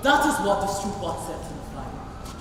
That is what the street bot said to the fire.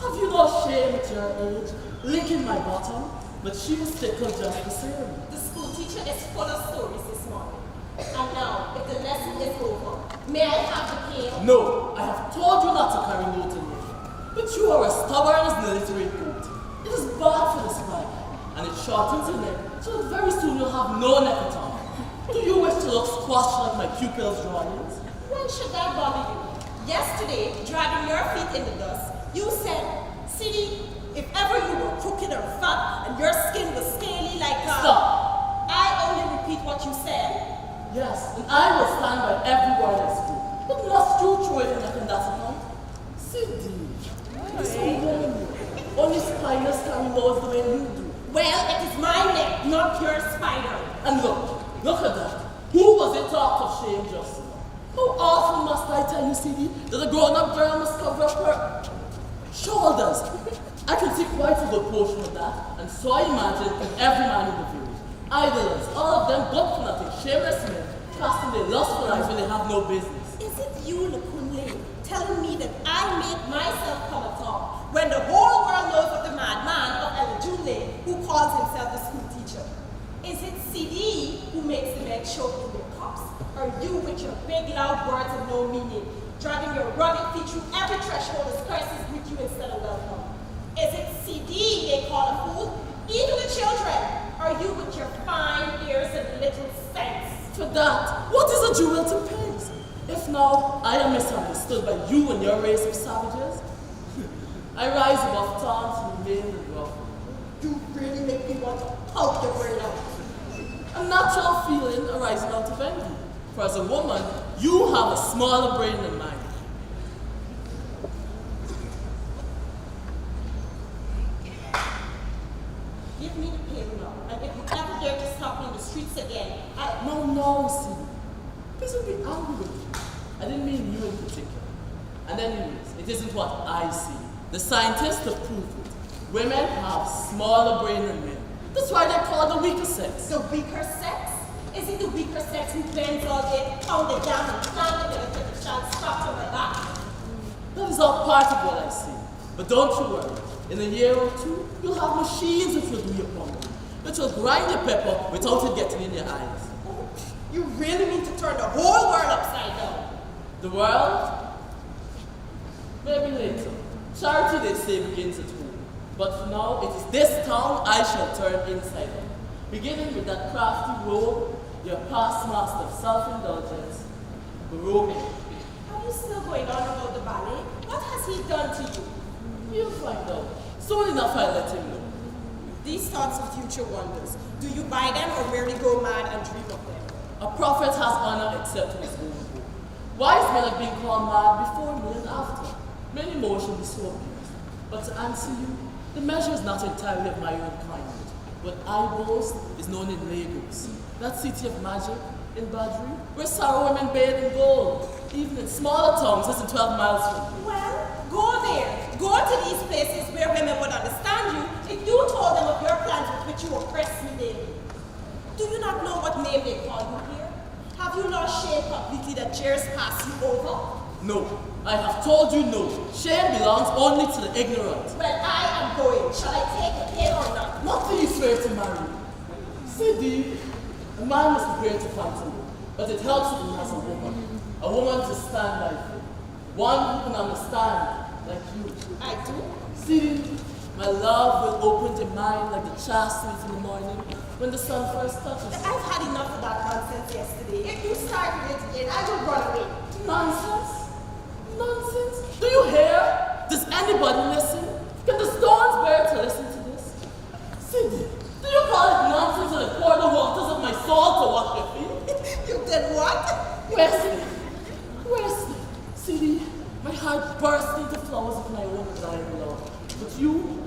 Have you no shame at your age, licking my bottom? But she was tickled just the same. The school teacher is full of stories this morning. And now, if the lesson is over, may I have the pail? No, I have told you not to carry note in your hair. But you are as stubborn as an illiterate goat. It is bad for the spine, and it shortens your neck, so that very soon you'll have no neck at all. Do you wish to look squashed like my pupils' drawings? When should that bother you? Yesterday, dragging your feet in the dust, you said, Siddy, if ever you were crooked or fat and your skin was scaly like a... Stop! I only repeat what you said. Yes, and I will stand by every word I speak. But must you throw it in like in that account? Sidney, it's so lonely. Only spiders carry laws the way you do. Well, it is my neck, not your spider. And look at that. Who was it talked of shame just now? How often must I tell you, Sidney, that a grown-up girl must cover up her shoulders? I can see quite a good portion of that, and so I imagine in every man in the village. Idlers, all of them good for nothing, shameless men, casting their lustful eyes when they have no business. Is it you, Lukunle, telling me that I make myself come at all, when the whole world knows of the madman of Elajunle, who calls himself the school teacher? Is it CD who makes the men choke in their cups? Or you with your big loud words of no meaning, dragging your rugged feet through every threshold as curses greet you instead of welcome? Is it CD they call a fool? Even the children? Or you with your fine ears and little sense? For that, what is a jewel to pigs? If now I am misunderstood by you and your race of savages, I rise above taunts and remain in rough. You really make me want to poke your brain out. A natural feeling arising out of envy. For as a woman, you have a smaller brain than mine. Give me the pail now, and if you ever dare to stop me in the streets again, No, see. Please don't be angry with me. I didn't mean you in particular. And anyways, it isn't what I see. The scientists have proved it. Women have smaller brain than men. That's why they're called the weaker sex. The weaker sex? Is it the weaker sex who bends all day, pound it down and slam it in a little shot strapped on my back? That is all part of what I see. But don't you worry. In a year or two, you'll have machines which will do your plumbing, which will grind your pepper without it getting in your eyes. Oh, you really mean to turn the whole world upside down? The world? Maybe later. Charity, they say, begins at home. But for now, it is this town I shall turn inside out. Beginning with that crafty rogue, your past master of self-indulgence, Baroque. Are you still going on about the ballet? What has he done to you? You'll find out. Soon enough I'll let him know. These thoughts of future wonders, do you buy them or merely go mad and dream of them? A prophet has honor except in his own home. Wise men have been called mad before me and after. Many more shall be so abused. But to answer you, the measure is not entirely of my own kind. What I boast is known in Lagos, that city of magic in Badri, where sorrow women bathe in gold, even in smaller towns less than 12 miles from here. Well, go there. Go to these places where women would understand you if you told them of your plans with which you oppress me daily. Do you not know what name they call you here? Have you lost shame completely that jeers pass you over? No, I have told you no. Shame belongs only to the ignorant. Well, I am going. Shall I take the pain or not? Not till you swear to marry. Sidney, a man must be great to fight him, but it helps if he has a woman to stand by him, one who can understand like you. I do. Sidney, my love will open your mind like the chastity in the morning when the sun first touches. I've had enough of that nonsense yesterday. If you start with it again, I will run away. Nonsense? Nonsense? Do you hear? Does anybody listen? Can the stones bear to listen to this? Sidney, do you call it nonsense that I pour the waters of my soul to wash your feet? You did what? Wesley, Wesley, Sidney, my heart burst into flowers of my own dying love. But you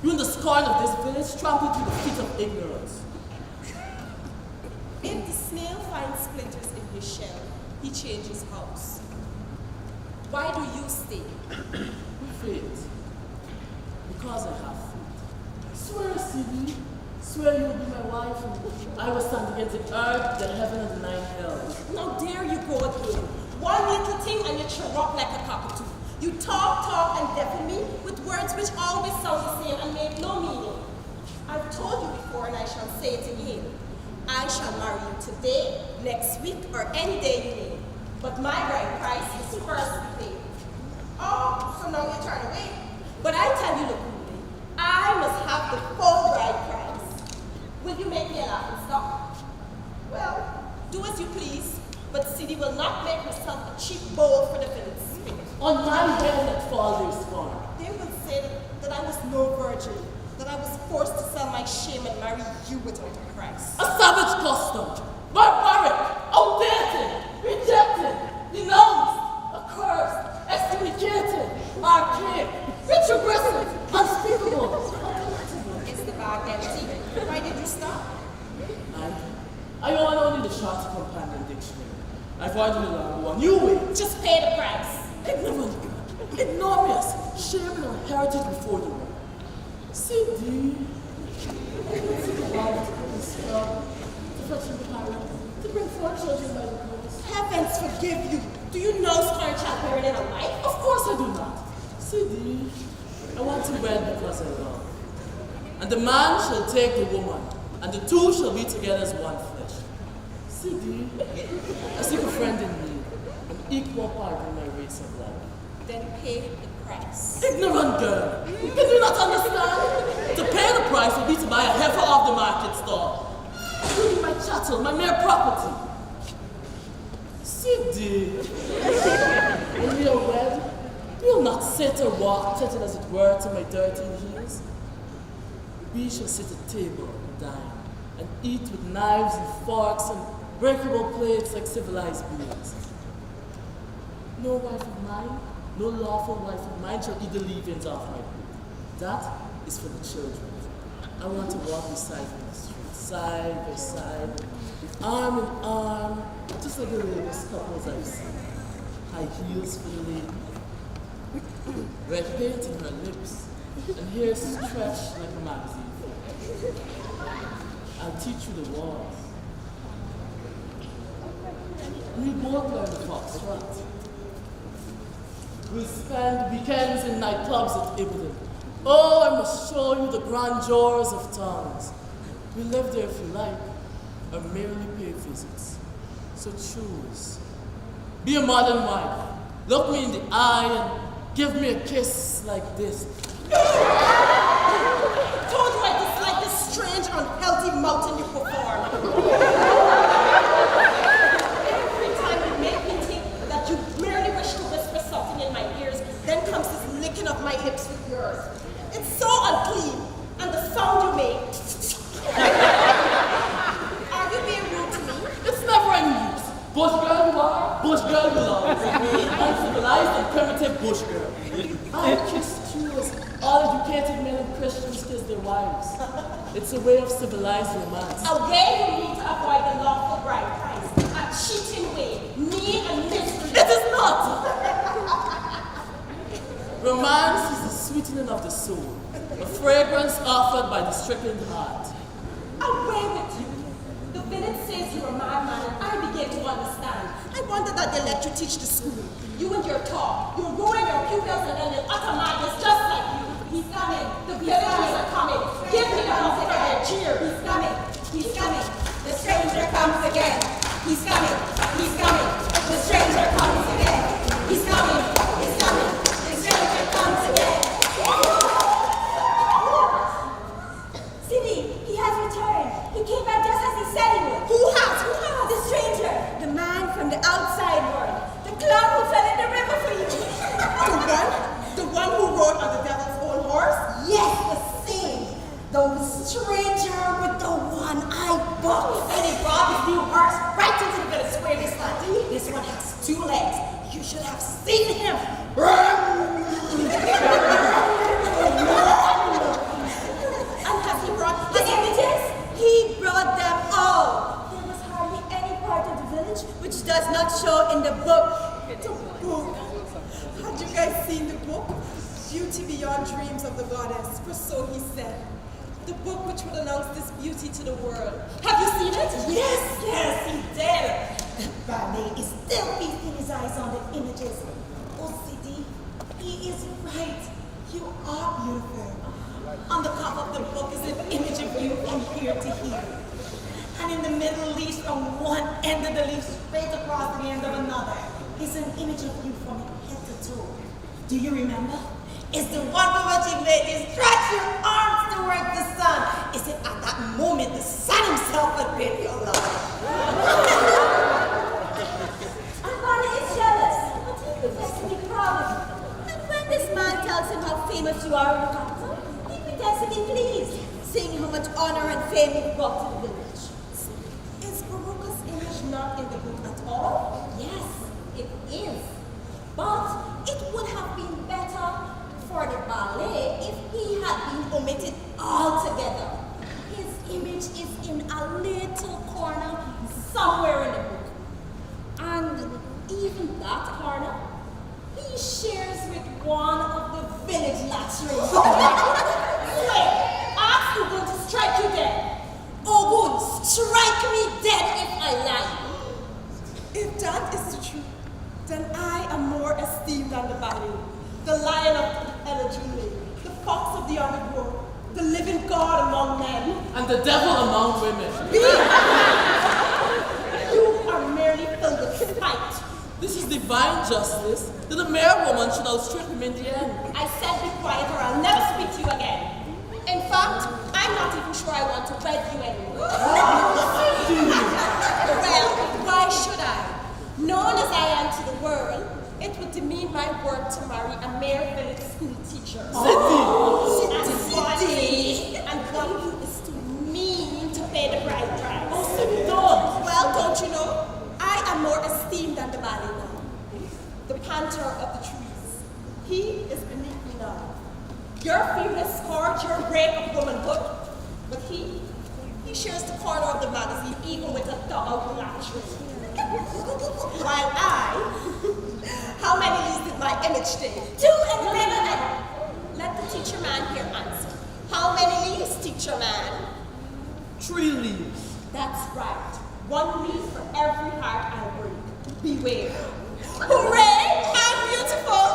in the scorn of this village, trampled through the feet of ignorance. If the snail finds splinters in his shell, he changes house. Why do you stay? Faith. Because I have faith. Swear, Sidney. Swear you'll be my wife and I will stand against the earth, the heaven, and the 9 hells. Now there you go again. One little thing and you cheer up like a cockatoo. You talk, and deafen me with words which always sound the same and make no meaning. I've told you before, and I shall say it again. I shall marry you today, next week, or any day you name. But my bride price is first paid. Oh, so now you turn away. But I tell you, Lukuli, I must have the full bride price. Will you make me a laughing stock? Well, do as you please, but Sidi will not make herself a cheap bowl for the village spirit. On my head let fall their scorn. They will say that I was no virgin, that I was forced to sell my shame and marry you without a price. A savage custom, barbaric, outdated, rejected, denounced, accursed, excommunicated, archaic, retrogressive, unspeakable. Is the bag empty? Why did you stop? I own only the short companion dictionary. I've ordered a new way. Just pay the price. Ignorant, ignominious, shame and our heritage before the world. CD. To bring four children by the coast. Heavens forgive you. Do you know scorn childbearing in a life? Of course I do not. CD. I want to wed because I love. And the man shall take the woman, and the two shall be together as one flesh. CD. I seek a friend in me, an equal part in my race of life. Then pay the price. Ignorant girl, can you not understand? To pay the price would be to buy a heifer off the market stall. You be my chattel, my mere property. CD. When we are wed, we'll not sit or walk, tethered as it were to my dirty heels. We shall sit at table and dine, and eat with knives and forks and breakable plates like civilized beings. No wife of mine, no lawful wife of mine shall eat the leavings off my plate. That is for the children. I want to walk beside you in the street, side by side, arm in arm, just like the latest couples I've seen. High heels for the lady, red paint in her lips, and hair stretched like a magazine. I'll teach you the walls. And we both learn the foxtrot. We'll spend weekends in nightclubs at Ibden. Oh, I must show you the grandeurs of towns. We live there if you like, or merely pay visits. So choose. Be a modern wife. Look me in the eye and give me a kiss like this. Told you I dislike this strange, unhealthy mountain you perform. Every time you make me think that you merely wish to whisper something in my ears, then comes this licking of my lips with yours. It's so unclean, and the sound you make. Are you being rude to me? It's never any use. Bush girl you are, bush girl you love. Uncivilized and primitive bush girl. I kissed you as all educated men and Christians kiss their wives. It's a way of civilized romance. A way you need to avoid the lawful bride price. A cheating way. Me and mystery. It is not! Romance is the sweetening of the soul, a fragrance offered by the stricken heart. Away with you. The village says you're a madman, and I begin to understand. I wonder that they let you teach the school. You and your talk. You're ruining your pupils and then utter madness just like you. He's coming. The villagers are coming. Give me the music of their cheer. He's coming. He's coming. The stranger comes again. He's coming. He's coming. The stranger comes again. He's coming. He's coming. The stranger comes again. Sidi, he has returned. He came back just as he said he would. Who has? Who has? The stranger, the man from the outside world, the clown who fell in the river for you. The one who rode on the devil's own horse? Yes, the same. The stranger with the one-eyed book. And he brought his new horse right into the village square this time. This one has 2 legs. You should have seen him. And has he brought The images, he brought them all. There was hardly any part of the village which does not show in the book. the book? Had you guys seen the book? Beauty beyond dreams of the goddess, for so he said. The book which would announce this beauty to the world. Have you seen it? Yes, he did. The ballet is still feasting his eyes on the images. Oh, Sidi, is right. You are beautiful. On the cover of the book is an image of you from here to here. And in the middle leaf, from one end of the leaf straight across the end of another, is an image of you from head to toe. Do you remember? It's the one for which you made you stretch your arms toward the sun. Is it at that moment the sun himself had been your lover? Barney is jealous, but he pretends to be proud of you. And when this man tells him how famous you are in the capital, he pretends to be pleased, seeing how much honor and fame you've brought to the village. Is Baruka's image not in the book at all? Yes, it is. But it would have been better for the ballet if he had been omitted altogether. His image is in a little corner somewhere in the book. And even that corner, he shares with one of the village latrines. Wait, ask Ogun to strike you dead. Ogun, strike me dead if I lie. If that is the truth, then I am more esteemed than the ballet, the lion of Elajule, the fox of the underworld, the living God among men. And the devil among women. You are merely filled with spite. This is divine justice that a mere woman should outstrip him in the end. I said be quiet or I'll never speak to you again. In fact, I'm not even sure I want to wed you anymore. Well, why should I? Known as I am to the world, it would demean my work to marry a mere village school teacher. And one who is too mean to pay the bride price. Well, don't you know? I am more esteemed than the ballet now. The panther of the trees. He is beneath me now. Your fearless scourge, your rake of womanhood. But he shares the corner of the magazine even with a dog latching. While how many leaves did my image take? 2 and 11. Let the teacher man here answer. How many leaves, teacher man? 3 leaves. That's right. 1 leaf for every heart I break. Beware. Hooray! I'm beautiful!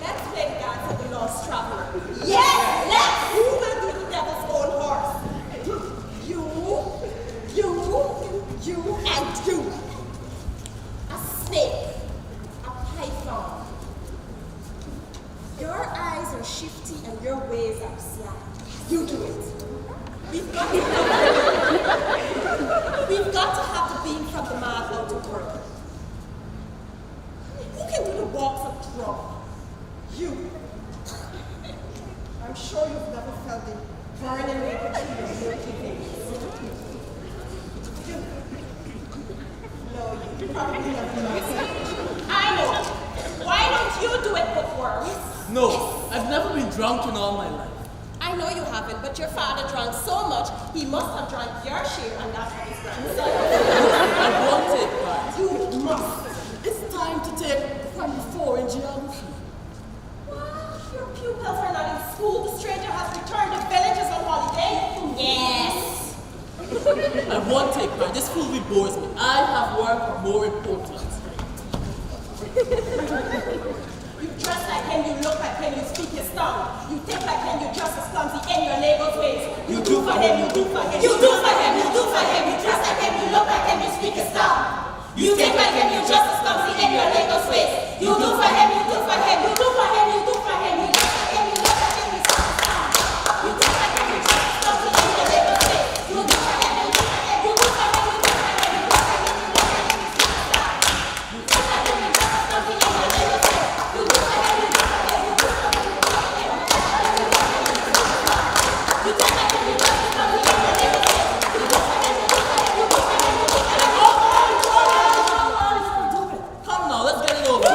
Let's play the dance of the lost traveler. Yes, let's! Who will do the devil's own horse? You, and you. A snake, a python. Your eyes are shifty and your ways are sly. You do it. We've got to have the beam from the mad out to work. Who can do the walks of drum? You. I'm sure you've never felt the burning liquid in your milky veins. No, you probably never know. I know. Why don't you do it, bookworms? No, I've never been drunk in all my life. I know you haven't, but your father drank so much, he must have drank your share, and that's what his grandson. I won't take part. You must. It's time to take primary 4 in geography. What? Your pupils are not in school. The stranger has returned. The villagers on holiday. Yes! I won't take part. This fool bores me. I have work more important. You dress like him, you look like him, you speak his tongue. You think like him, you just as clumsy in your neighbor's ways. You do for him, you do for him. You do for him, you do for him. You dress like him, you look like him, you speak his tongue. You think like him, you just as clumsy in your neighbor's ways. You do for him, you do for him. You do for him, you do for him. You dress like him, you look like him, you speak his tongue. You think like him, you just as clumsy in your neighbor's ways. You do for him, you do for him. You do for him, you do for him. You do for him, you do for him. You speak his tongue. You think like him, you just as clumsy in your neighbor's ways. You do for him, you do for him. You do for him, you do for him. You think like him, you just as clumsy in your neighbor's ways. You do for him, you do for him. You do for him, you do for him. Come now, let's get it over.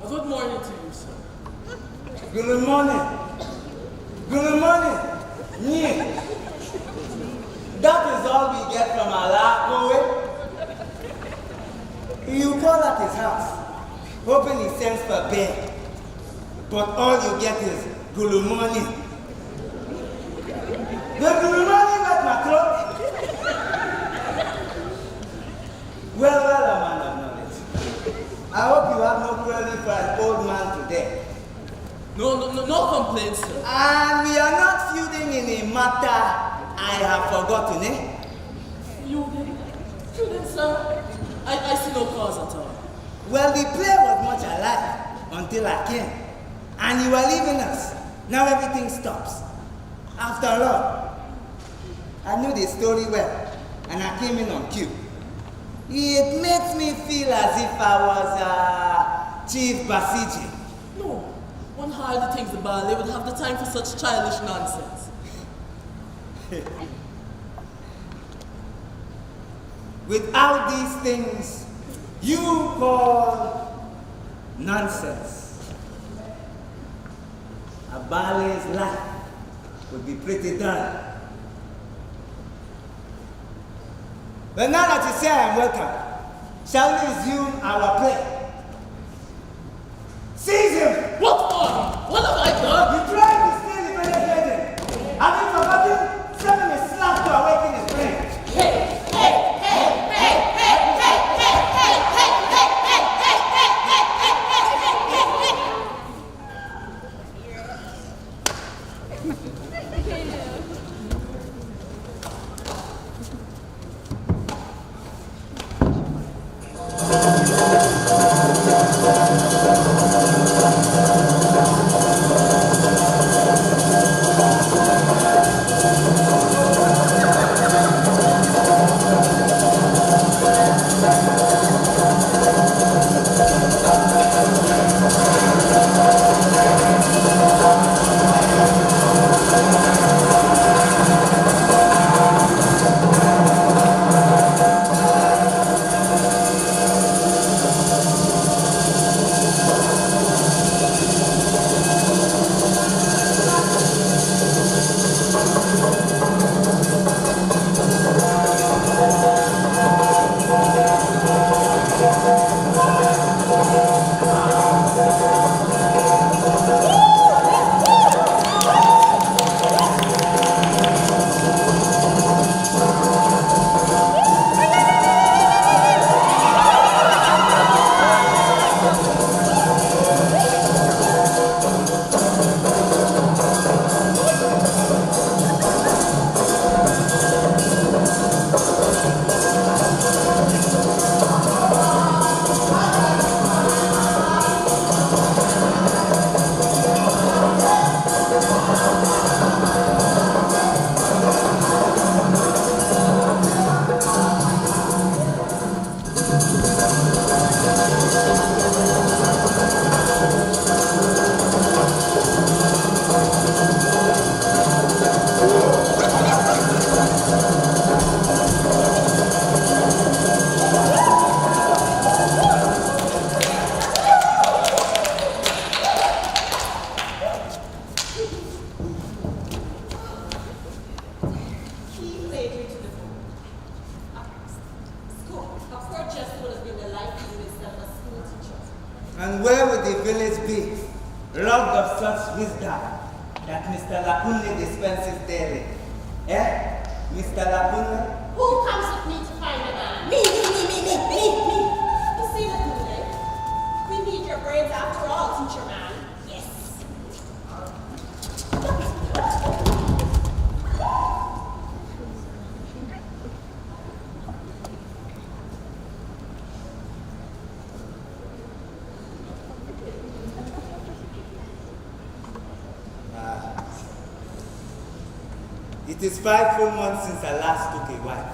Good morning to you, sir. Good morning. Good morning. Yeah. That is all we get from Alakowe. You call at his house, hoping he sends for bed. But all you get is good morning. The good morning at my throat. Well, a man of knowledge. I hope you have no quarreling for an old man today. No complaints, sir. And we are not feuding in a matter I have forgotten, eh? You did, sir? I see no cause at all. Well, the play was much alive until I came. And you were leaving us. Now everything stops. After all, I knew the story well, and I came in on cue. It makes me feel as if I was Chief Basiji. No, one hardly thinks the ballet would have the time for such childish nonsense. Without these things you call nonsense, a ballet's life would be pretty dull. But now that you say I am welcome, shall we resume our play? Seize him! What for? What have I done? You tried to steal the village legend. Have you forgotten? Send him a slap to awaken his brain. And where would the village be, robbed of such wisdom that Mr. Lapunle dispenses daily? Eh, Mr. Lapunle? Who comes with me to find a man? It is 5 full months since I last took a wife.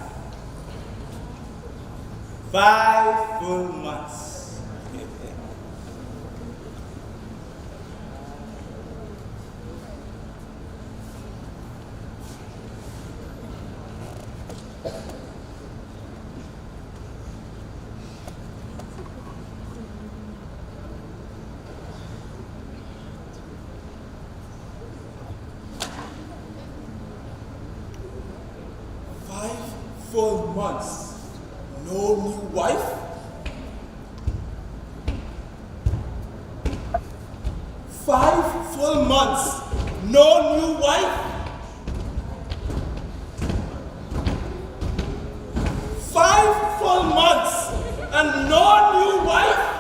5 full months. Full months. No new wife? 5 full months. No new wife? 5 full months and no new wife?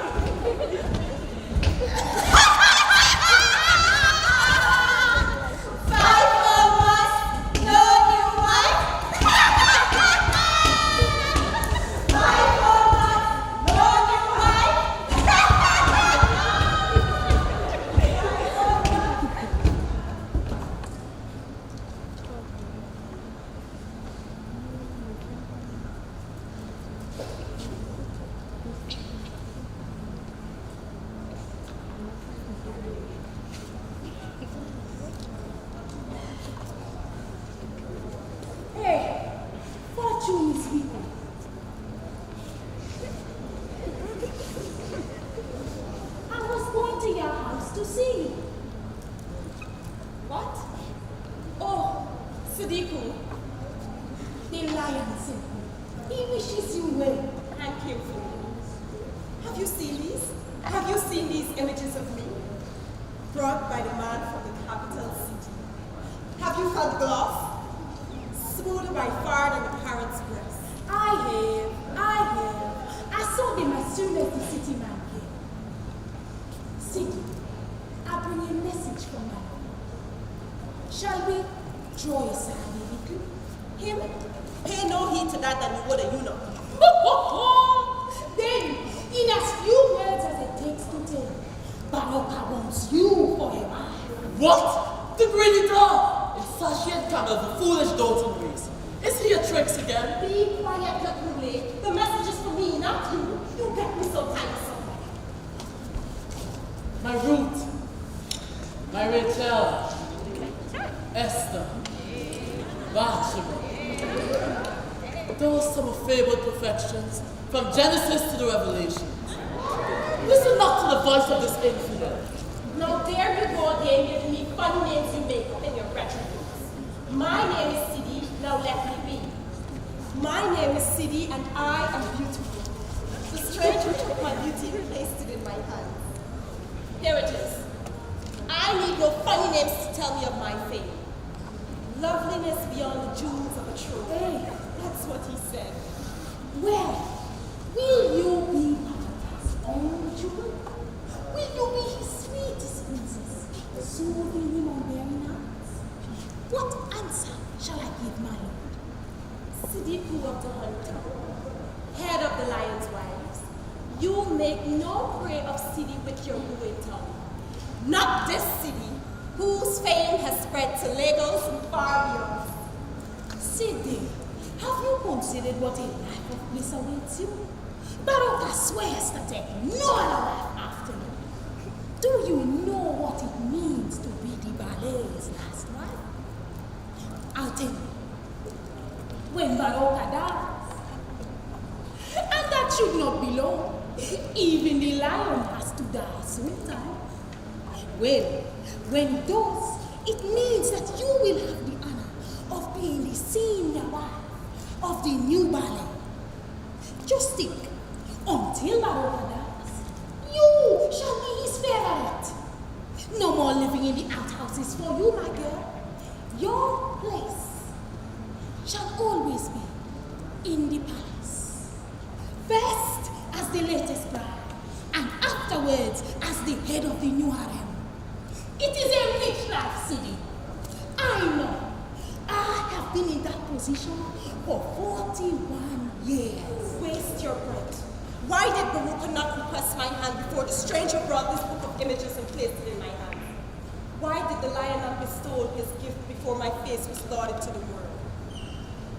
Why did the lion not bestow his gift before my face was lauded to the world?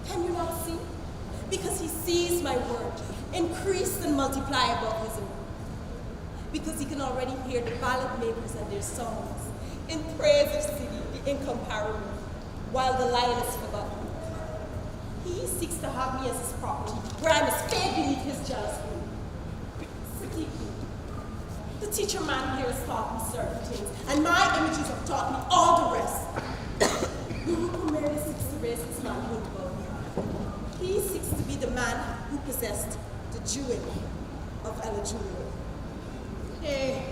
Can you not see? Because he sees my word, increase and multiply above his own. Because he can already hear the ballad makers and their songs in praise of city, the incomparable, while the lion is forgotten. He seeks to have me as his property, where I must fade beneath his jealous moon. Sadiq, the teacher man here has taught me certain things, and my images have taught me all the rest. Who merely seeks to raise his manhood above me. He seeks to be the man who possessed the jewel of Elijah. Hey,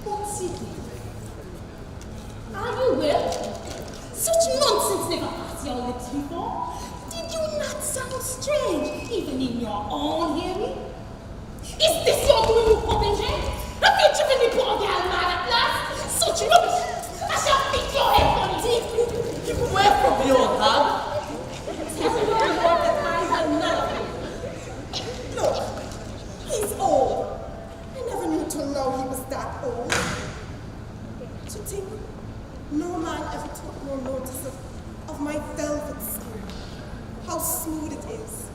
what's it? Are you well? Such nonsense never passed your lips before. Did you not sound strange, even in your own hearing? Is this your doing, you potential? Have you driven the poor girl mad at last? Such rubbish! I shall beat your head on it! Keep away from me, old hag. Tell your Lord that I will none of him. Look, he's old. I never knew till now he was that old. To think, no man ever took more notice of my velvet skin, how smooth it is.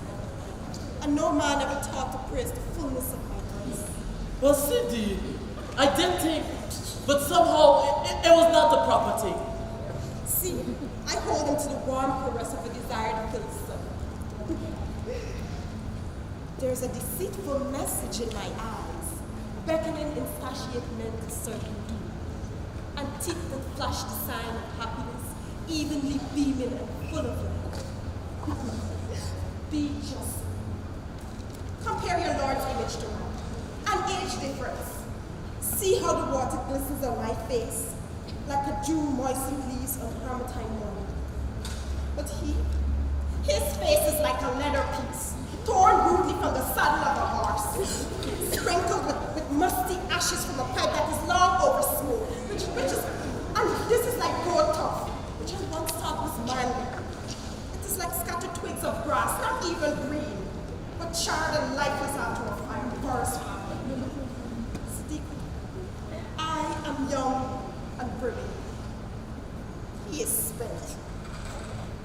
And no man ever taught to praise the fullness of my voice. Well, Cindy, I did think, but somehow it was not the proper thing. See, I hold him to the warm caress of a desire to kill the sun. There's a deceitful message in my eyes, beckoning insatiate men to certain doom, and teeth that flash the sign of happiness, evenly beaming and full of light. Be just. Compare your Lord's image to mine. An age difference. See how the water glistens on my face, like a dew moistened leaves on Harmattan morning. But his face is like a leather piece, torn rudely from the saddle of a horse, sprinkled with musty ashes from a pipe that is long over smoke, and this is like goat tuff, which I once thought was manly. It is like scattered twigs of grass, not even green, but charred and lifeless after a fire burst. Sadiq, I am young and brilliant. He is spent.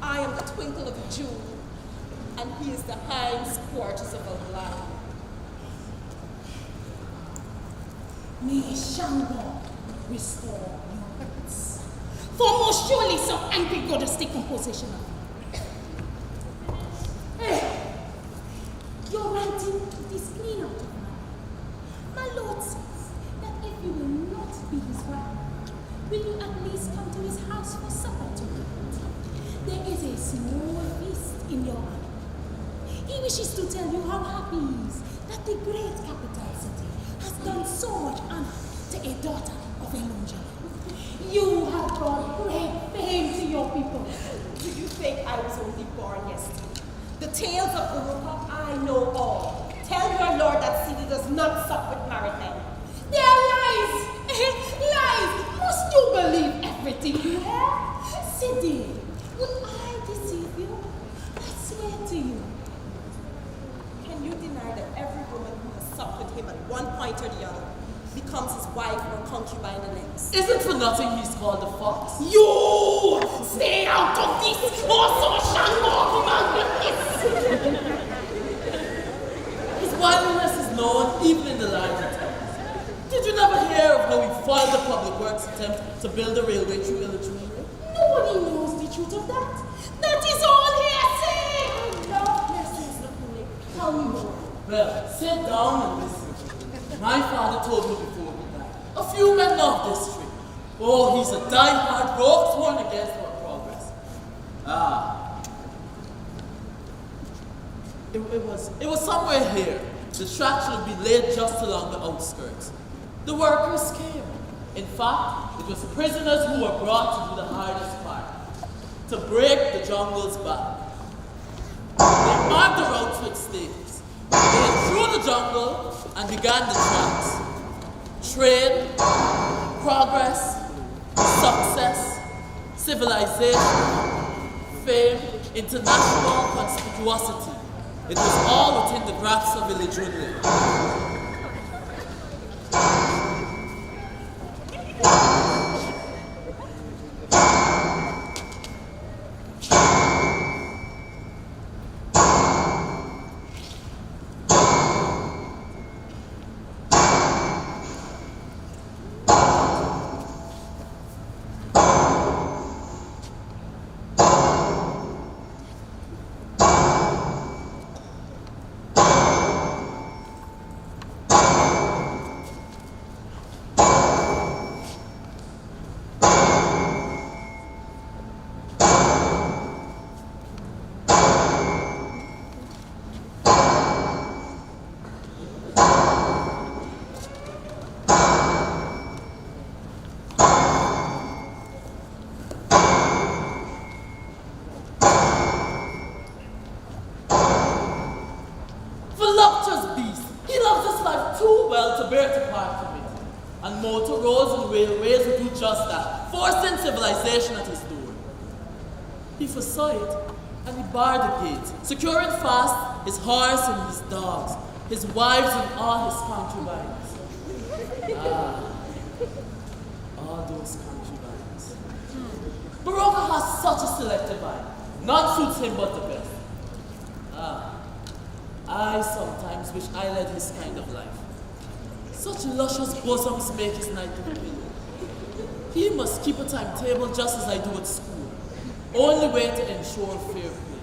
I am the twinkle of a jewel, and he is the hinds quarters of a lion. May Shango restore your peace. For most surely some angry goddess take composition of you. Hey, you're writing this clean out of mind. My lord says that if you will not be his wife, will you at least come to his house for supper tonight? There is a small feast in your honor. He wishes to tell you how happy he is that the great capital city has done so much honor to a daughter of Elijah. You have brought great fame to your people. Do you think I was only born yesterday? The tales of Baruch I know all. Tell your Lord that Sidi does not sup with married men. They are lies! Lies! Must you believe everything you hear? Sidi, would I deceive you? I swear to you. Can you deny that every woman who has supped with him at one point or the other becomes his wife or concubine the next? Is it for nothing he's called the fox? You! Stay out of this! Also, Shango, man, His wildness is known even in the larger towns. Did you never hear of how he foiled the public works attempt to build a railway through Elijah? nobody knows the truth of that. That is all hearsay! Lord blessings the poor. Tell me more. Well, sit down and listen. My father told me before he died. A few men of this tree. Oh, he's a die-hard rogue sworn against our progress. It was somewhere here. The track should be laid just along the outskirts. The workers came. In fact, it was prisoners who were brought to do the hardest part, to break the jungle's back. They marked the routes with stakes. They went through the jungle and began the tracks. Trade, progress, success, civilization, fame, international conspicuosity. It was all within the grasp of Elijah. voluptuous beast. He loves his life too well to bear to part from it. And motor roads and railways would do just that, forcing civilization at his door. He foresaw it, and he barred the gate, securing fast his horse and his dogs, his wives and all his concubines. All those concubines. Baroka has such a selective eye. None suits him but the best. I sometimes wish I led his kind of life. Such luscious bosoms make his night to pillow. He must keep a timetable just as I do at school. Only way to ensure fair play.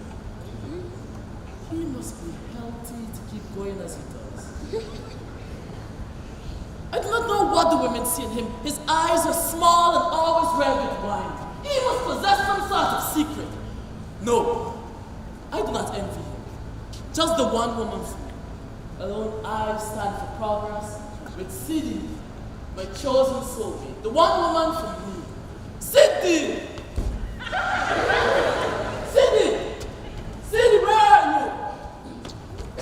He must be healthy to keep going as he does. I do not know what the women see in him. His eyes are small and always red with wine. He must possess some sort of secret. No, I do not envy him. Just the one woman fool. Alone I stand for progress with Sidi, my chosen soulmate. The one woman for me. Sidi! Sidi! Sidi, where are you?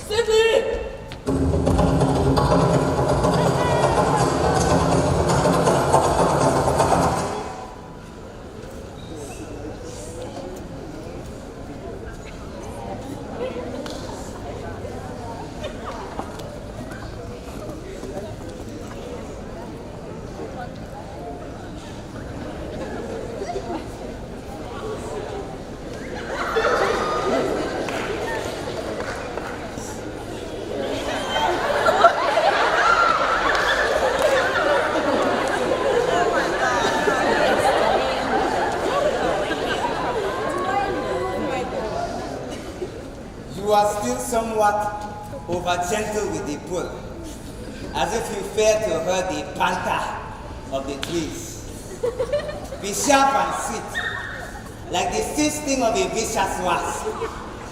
Sidi! You are still somewhat over-gentle with the bull, as if you fear to hurt the panther of the trees. Be sharp and sweet, like the stitch sting of a vicious wasp,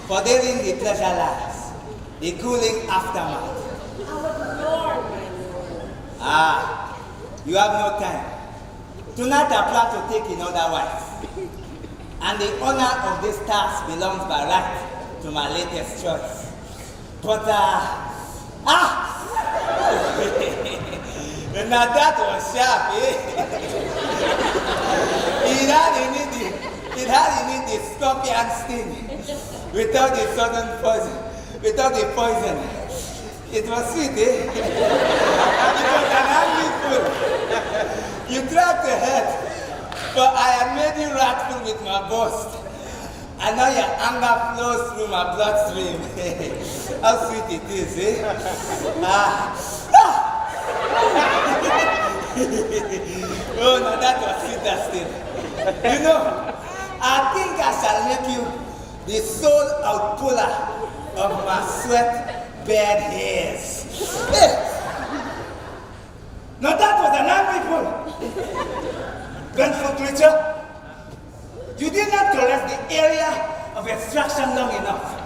for therein the pleasure lies, the cooling aftermath. You have no time. Tonight I plan to take another wife, and the honor of this task belongs by right to my latest choice. But, now that was sharp, eh? It had the scorpion sting, without the sudden poison, without the poison. It was sweet, eh? It was an angry fool. You tried to hurt, but I had made you wrathful with my boast. And now your anger flows through my bloodstream. How sweet it is, eh? Oh, no, that was sweeter still. You know, I think I shall make you the sole outpuller of my sweat bed hairs. Now that was an angry fool. Vengeful creature. You did not caress the area of extraction long enough.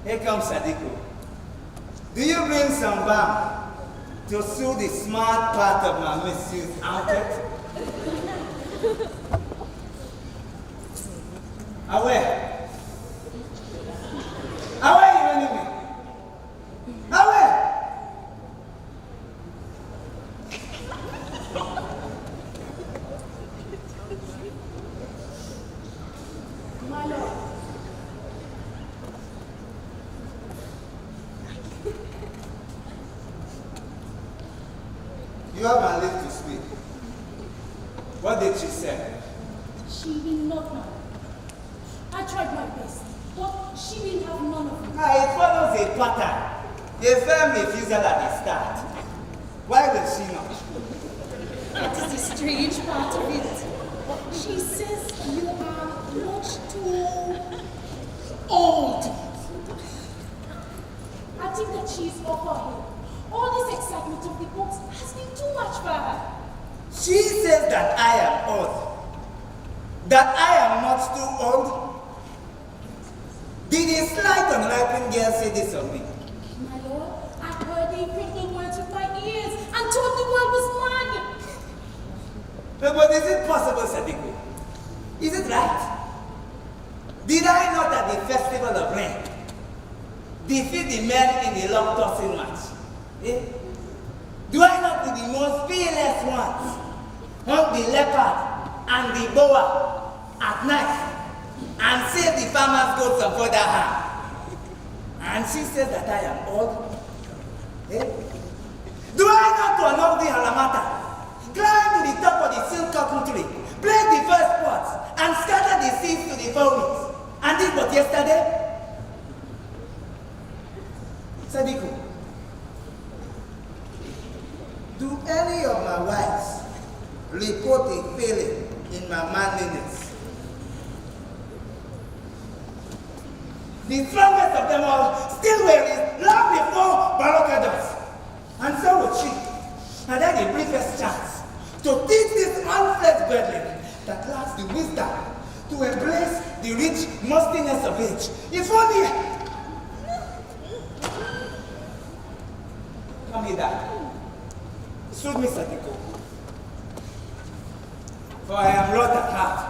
Here comes Sadiko. Do you bring some balm to soothe the smart part of my misused outfit? Away. Away, you enemy! Away! My lord. You have my lips to speak. What did she say? She will not marry. I tried my best, but she will have none of it. It follows a pattern. A firm refusal at the start. Why will she not? That is the strange part of it. She says you are much too old. I think that she is off her head. All this excitement of the books has been too much for her. She says that I am old. That I am much too old. Did a slight unripened girl say this of me? My lord, I heard the imprinted words with my ears and told the world was mad. But is it possible, Sadiku? Is it right? Did I not at the festival of rain defeat the men in the lock tossing match? Eh? Do I not with the most fearless ones hunt the leopard and the boa at night and save the farmer's goats and further harm? And she says that I am old. Eh? Do I not to unlock the halamata, climb to the top of the silk cotton tree, play the first pots, and scatter the seeds to the four winds? And this was yesterday? Sadiku, do any of my wives report a failing in my manliness? The strongest of them all still wear it long before Baroka does. And so would she. And then the briefest chance to teach this unfledged brethren that lacks the wisdom to embrace the rich mustiness of age. If only... Come here, soothe me, Sadiko. For I am Lord at heart.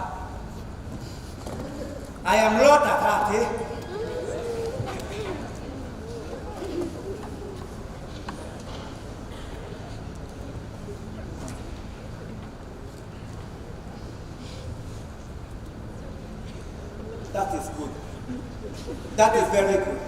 I am Lord at heart, eh? That is good. That is very good.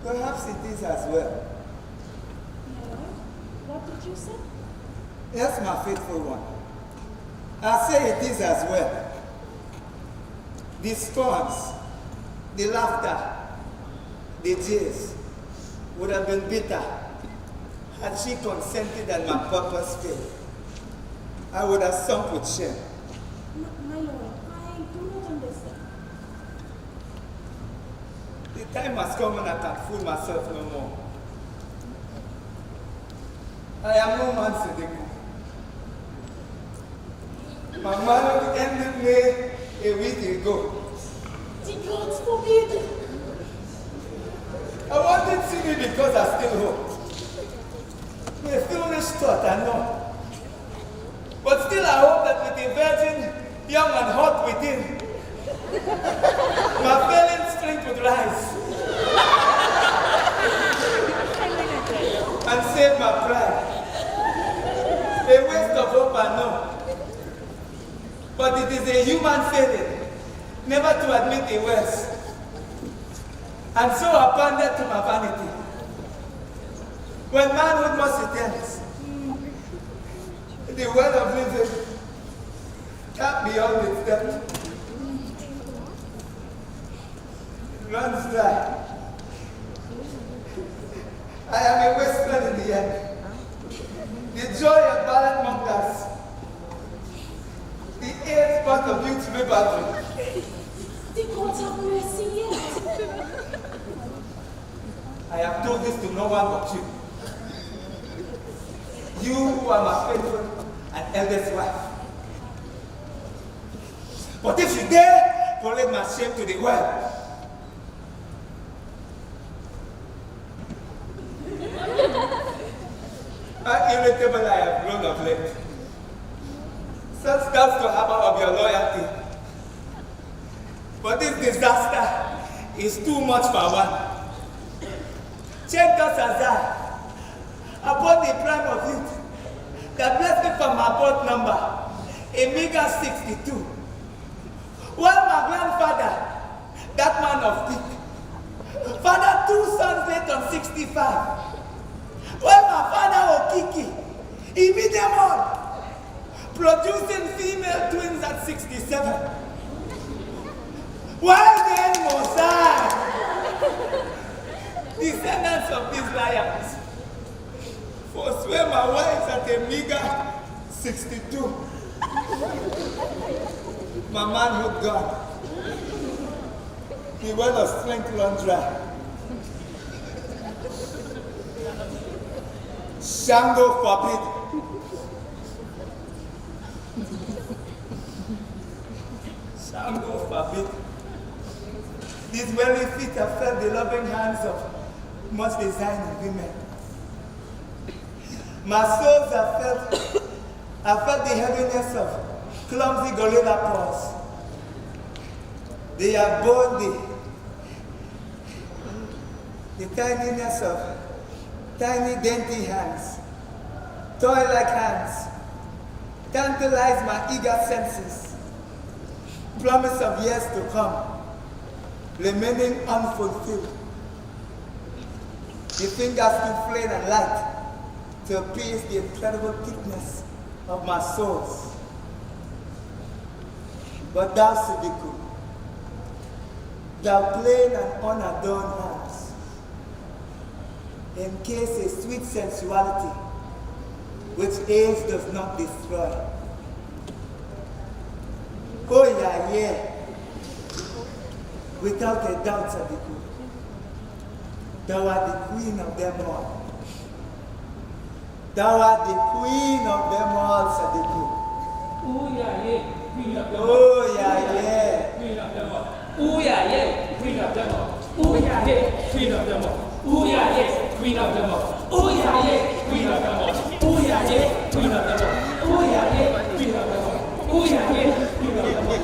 Perhaps it is as well. What did you say? Yes, my faithful one. I say it is as well. The scorns, the laughter, the tears would have been bitter had she consented and my purpose failed. I would have sunk with shame. My lord, I do not understand. The time has come when I can fool myself no more. I am no man, Sadiku. My marriage ended me a week ago. The gods forbid. I wanted to be because I still hope. A foolish thought, I know. But still I hope that with a virgin, young and hot within, my failing strength would rise and save my pride. A waste of hope, I know. But it is a human failing never to admit the worst. And so I pandered to my vanity. When manhood must ends, the well of living can't beyond its depth. It runs dry. I am a wasteland in the end. The joy of ballad mongers. The eighth part of youth ribaldry. The gods have mercy yet. I have told this to no one but you. You who are my faithful and eldest wife. But if you dare parade my shame to the world, how irritable I have grown of late. Such doubts to harbor of your loyalty. But this disaster is too much for one. Check us as I, upon the prime of youth, that blessed me from my birth number, a meager 62. While my grandfather, that man of peak, fathered 2 sons late on 65. While my father Okiki, he beat them all, producing female twins at 67. Why then must I, descendants of these lions, forswear my wives at a meager 62? My manhood gone, the well of strength run dry. Shango forbid. These weary feet have felt the loving hands of much designing women. My soles have felt the heaviness of clumsy gorilla paws. They have borne the tininess of tiny dainty hands, toy-like hands, tantalize my eager senses, promise of years to come, remaining unfulfilled. The fingers too flail and light to appease the incredible thickness of my soles. But thou, Sidiku, thou plain and unadorned hands, encase a sweet sensuality which age does not destroy. Oh yeah, without a doubt, Sidiku, thou art the queen of them all. Thou art the queen of them all, Sidiku. Oh yeah, queen of them all. Oh yeah, queen of them all. Oh yeah, queen of them all. Oh yeah, queen of them all. Oh yeah, queen of them all. Oh yeah, queen of them all. Oh yeah, queen of them all. Oh yeah, queen of them all. Oh yeah, queen of them all.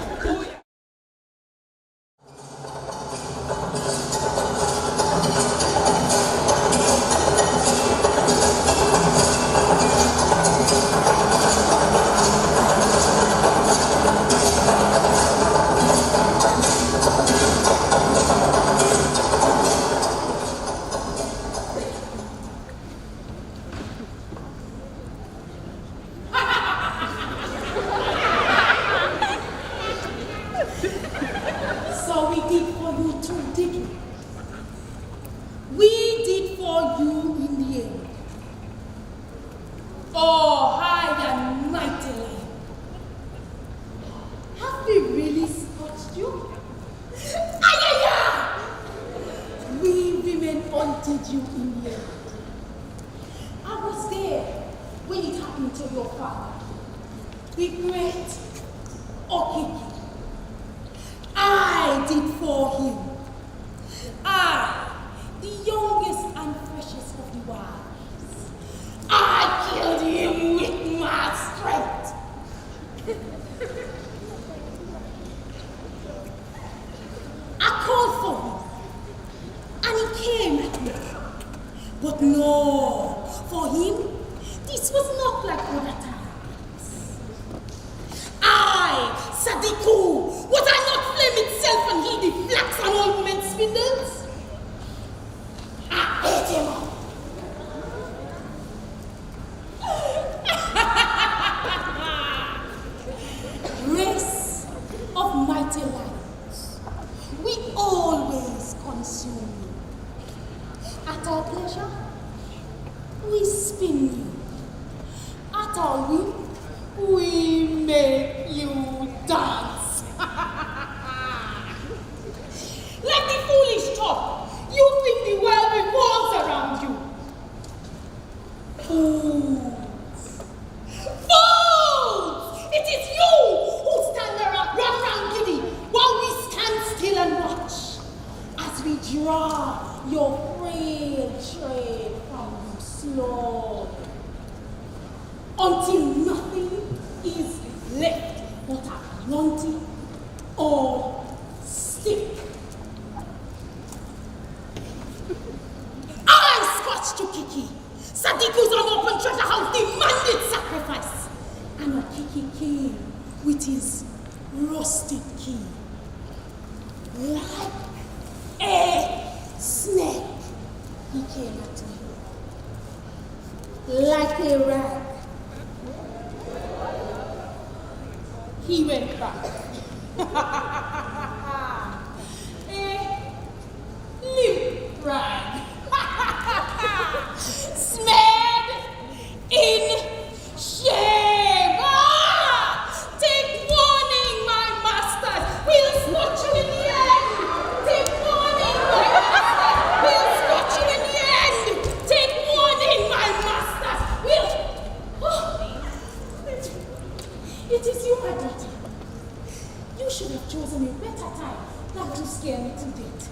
You should have chosen a better time That will scare me to death.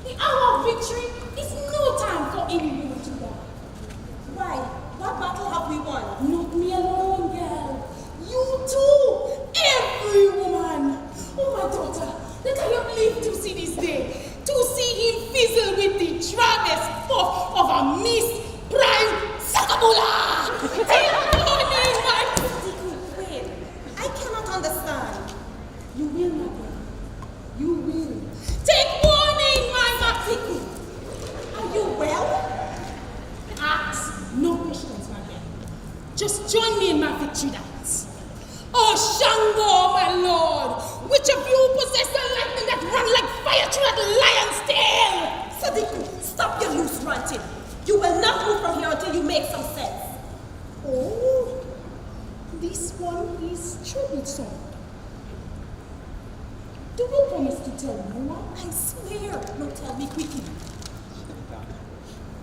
The hour of victory is no time for any woman to die. Why? What battle have we won? Not me alone, girl. You too. Every woman. Oh, my daughter, that I have lived to see this day. To see him fizzle with the dryness of a Miss Prime Sakabula. Wait, I cannot understand. You will, my girl. You will. Take warning, my Maxiku. Are you well? Ask no questions, my girl. Just join me in my victory dance. Oh, Shango, my lord, which of you possess the lightning that run like fire through that lion's tail? Sadiku, stop your loose ranting. You will not move from here until you make some sense. Oh, this one is troublesome. Do you promise to tell no one? I swear. No, tell me quickly.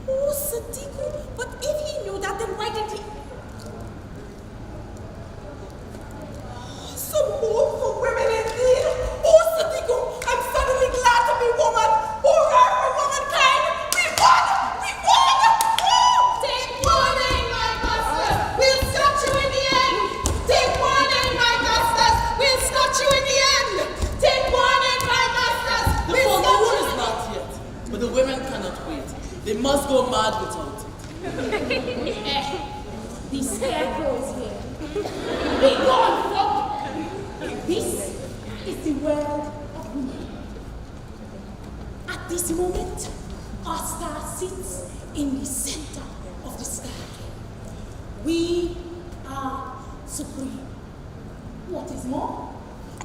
Oh, Sadiku, but if he knew that, then why did he... Some hope for women indeed. Oh, Sadiku, I'm suddenly glad to be woman. Hurrah for womankind. We won! We won! Oh! Take warning, my master. We'll scotch you in the end. Take warning, my masters. We'll scotch you in the end. Take warning, my masters. The We'll full scotch moon you. is not yet, but the women cannot wait. They must go mad without it. The scarecrow is here. Be gone, folk. This is the world of women. At this moment, our star sits in the center of the sky. We are supreme. What is more,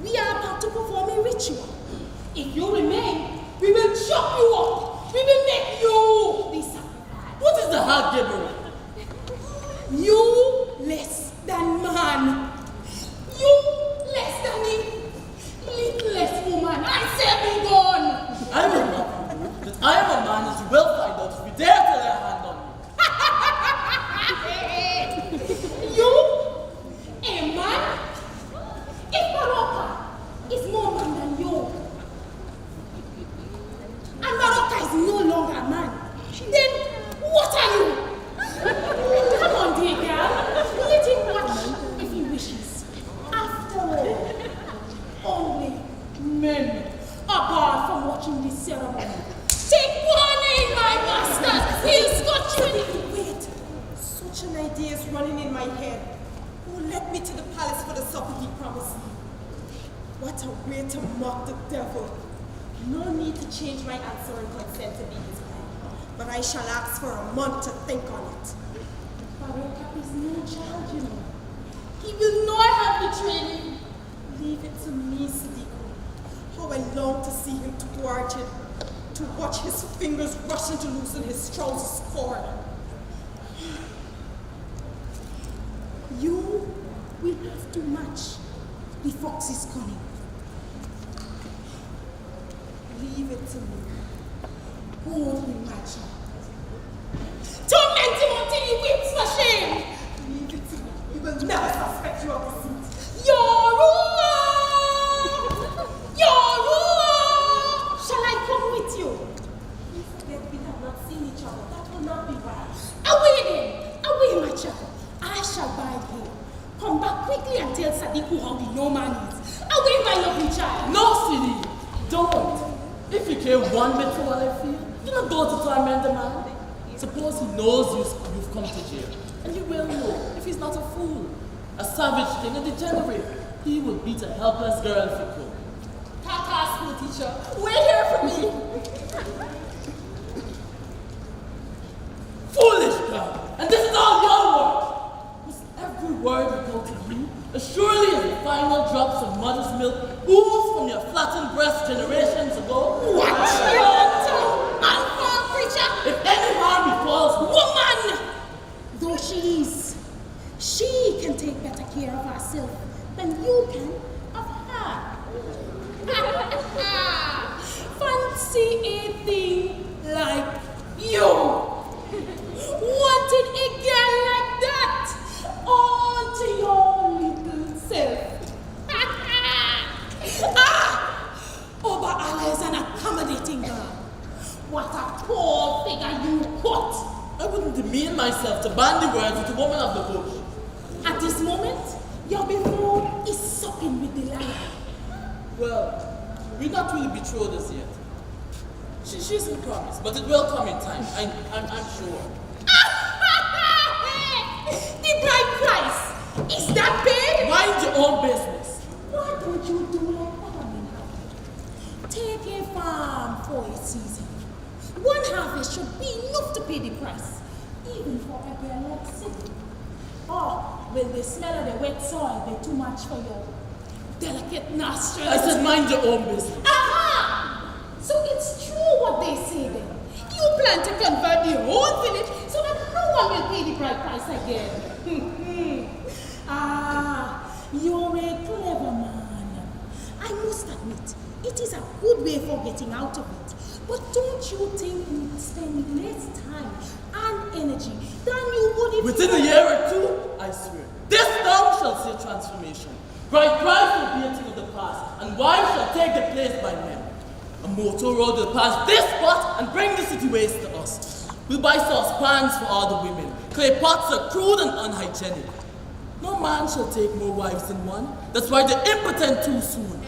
we are about to perform a ritual. If you remain, we will chop you up. We will make you the sacrifice. What is the hard gibbering? You less than man. You less than me. Littlest woman. I say be gone. I will not prove that I am a man, as you will find out if you dare to lay a hand on me. You, a man? If Baroka is more man than you, and Baroka is no longer a man, then what are you? Come on, dear girl. Let him watch if he wishes. After all, only men are barred from watching this ceremony. Take warning, my masters. We'll scotch you. Wait, such an idea is running in my head. Who led me to the palace for the supper he promised me? What a way to mock the devil. No need to change my answer and consent to be his wife. But I shall ask for a month to think on it. Baroka is no child, you know. He will not have betrayed you. Leave it to me, Sadiku. How I long to see him thwarted, to watch his fingers rushing to loosen his trousers cord. You will have to match the fox's cunning. Leave it to me. Hold him, my child. Torment him until he weeps for shame. Leave it to me. He will never suspect you of deceit. Yorua! Yorua! Shall I come with you? Please forget we have not seen each other. That will not be right. Away then! Away, my child. I shall bide here. Come back quickly and tell Sadiku how the no man is. Away, my lovely child. No, Sidi, don't. If you care one bit for what I feel, do not go to torment the man. Suppose he knows you've come to jail, and you will know if he's not a fool. A savage king, a degenerate. He would beat a helpless girl if he could. Tata, school teacher, wait here for me. Foolish girl! And this is all your work! Must every word that go to you, as surely as the final drops of mother's milk ooze from your flattened breast generations ago? What? You malformed creature! If any harm befalls Woman! Though she is, she can take better care of herself than you can of her. Fancy a thing like you. Wanted a girl like that all to your little self. Your betrothed is sucking with delight. Well, we're not really betrothed as yet. She's in promise, but it will come in time. I'm sure. The bride price, is that paid? Mind your own business. Why don't you do like farming? Take a farm for a season. One harvest should be enough to pay the price, even for a girl like Cindy. Or will the smell of the wet soil be too much for your delicate nostrils? I said mind your own business. Aha! So it's true what they say then. You plan to convert the whole village so that no one will pay the bride price again. You're a clever man. I must admit, it is a good way for getting out of it. But don't you think you'd spend less time and energy than you would if Within a year or two, I swear, this town shall see a transformation. Bride price will be a thing of the past, and wives shall take the place by men. A motor road will pass this spot and bring the city waste to us. We'll buy saucepans for all the women. Clay pots are crude and unhygienic. No man shall take more wives than one. That's why they're impotent too soon.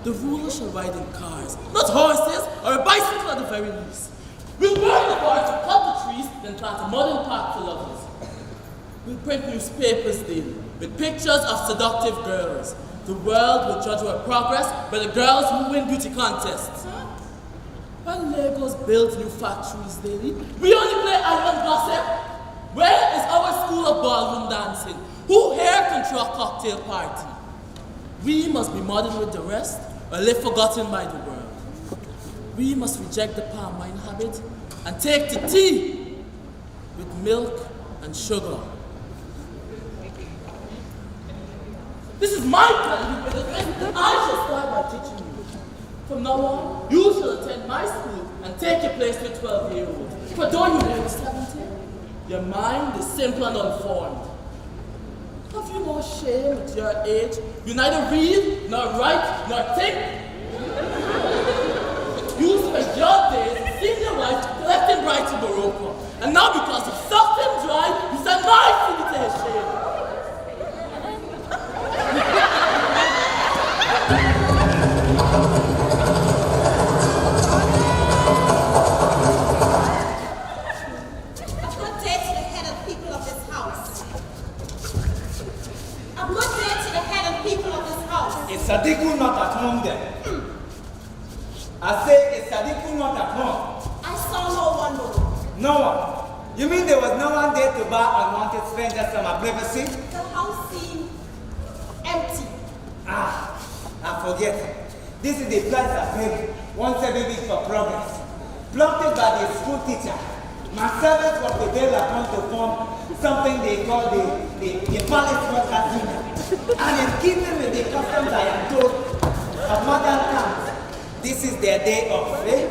The ruler shall ride in cars, not horses or a bicycle at the very least. We'll burn the forest to cut the trees, then plant a modern park for lovers. We'll print newspapers daily with pictures of seductive girls. The world will judge our progress by the girls who win beauty contests. While Lagos builds new factories daily, we only play island gossip. Where is our school of ballroom dancing? Who here can throw a cocktail party? We must be modern with the rest, or live forgotten by the world. We must reject the palm wine habit and take to tea with milk and sugar. This is my plan. I shall start by teaching you. From now on, you shall attend my school and take your place with 12-year-olds. For though you live 17, your mind is simple and unformed. Have you no shame at your age? You neither read, nor write, nor think. You spend your days seeing your wife collecting brides to Morocco. And now because you sucked him dry, you send my city to his shame. Sadiku not at home then. I say, is Sadiku not at home? I saw no one though. No one? You mean there was no one there to bar unwanted strangers from my privacy? The house seemed empty. Ah, I forget. This is the price I pay once every week for progress. Prompted by the school teacher. My servants was prepared upon to form something they call the palace workers union. And in keeping with the customs I am told of modern times, this is their day off, eh?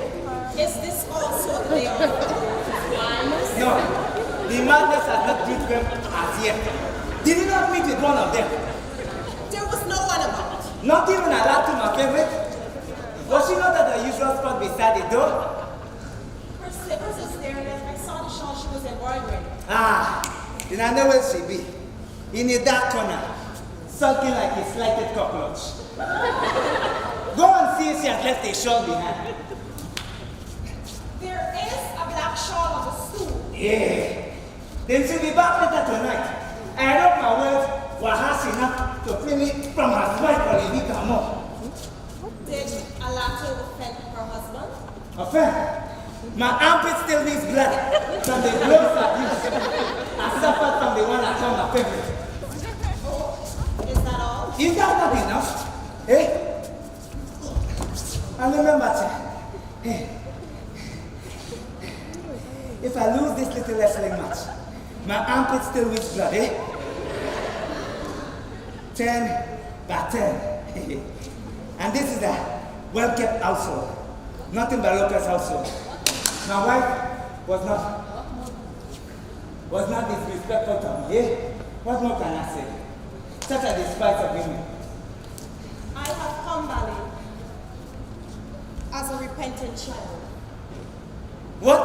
Is this also the day off? No, the madness has not reached them as yet. Did you not meet with one of them? There was no one about. Not even Alatu, my favorite? Was she not at the usual spot beside the door? Her slippers is there and I saw the shawl she was embroidering. Ah, then I know where she be. In a dark corner. Sulking like a slighted cockroach. Go and see if she has left a shawl behind. There is a black shawl on the stool. Yeah. Then she'll be back later tonight. I hope my words were harsh enough to free me from her swipe for a week or more. Did Alato offend her husband? Offend? My armpit still needs blood from the blows of abuse I suffered from the one I call my favorite. Is that not enough? Eh? And remember, hey, if I lose this little wrestling match, my armpit still needs blood, eh? 10 by 10. And this is a well-kept household. Nothing but Lucas' household. My wife was not disrespectful to me, eh? What more can I say? Such are the spites of women. I have come, Ballet, as a repentant child. What?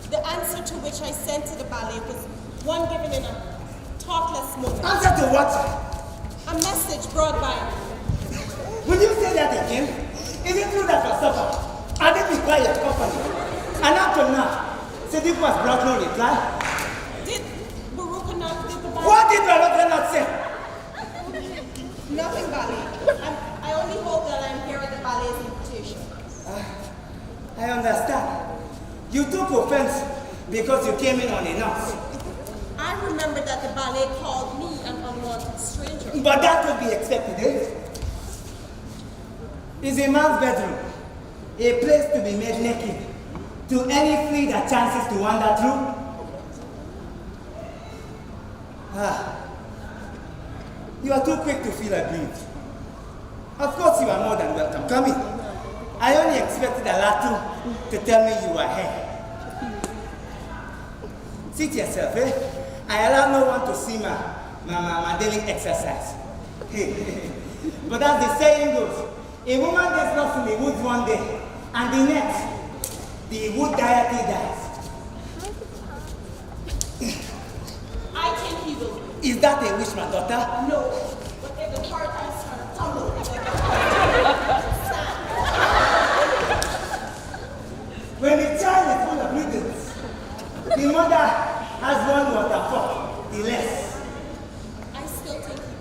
The answer to which I sent to the ballet was one given in a thoughtless moment. Answer to what? A message brought by. Will you say that again? Is it true that for supper, I didn't require your company? And up to now, Sadiq was brought no reply. Did Baruch not did the ballet? What did Baruch not say? Nothing, ballet. I only hope that I'm here at the ballet's invitation. I understand. You took offense because you came in unannounced. I remember that the ballet called me an unwanted stranger. But that could be expected, eh? Is a man's bedroom a place to be made naked to any flea that chances to wander through? You are too quick to feel aggrieved. Of course you are more than welcome. Come in. I only expected Alatu to tell me you were here. Sit yourself, eh? I allow no one to see my daily exercise. But as the saying goes, a woman gets lost in the woods one day, and the next, the wood deity dies. I think he will. Is that a wish, my daughter? No. But if the tortoise are tumbled, When the child is full of riddles, the mother has one waterfall, the less. I still think he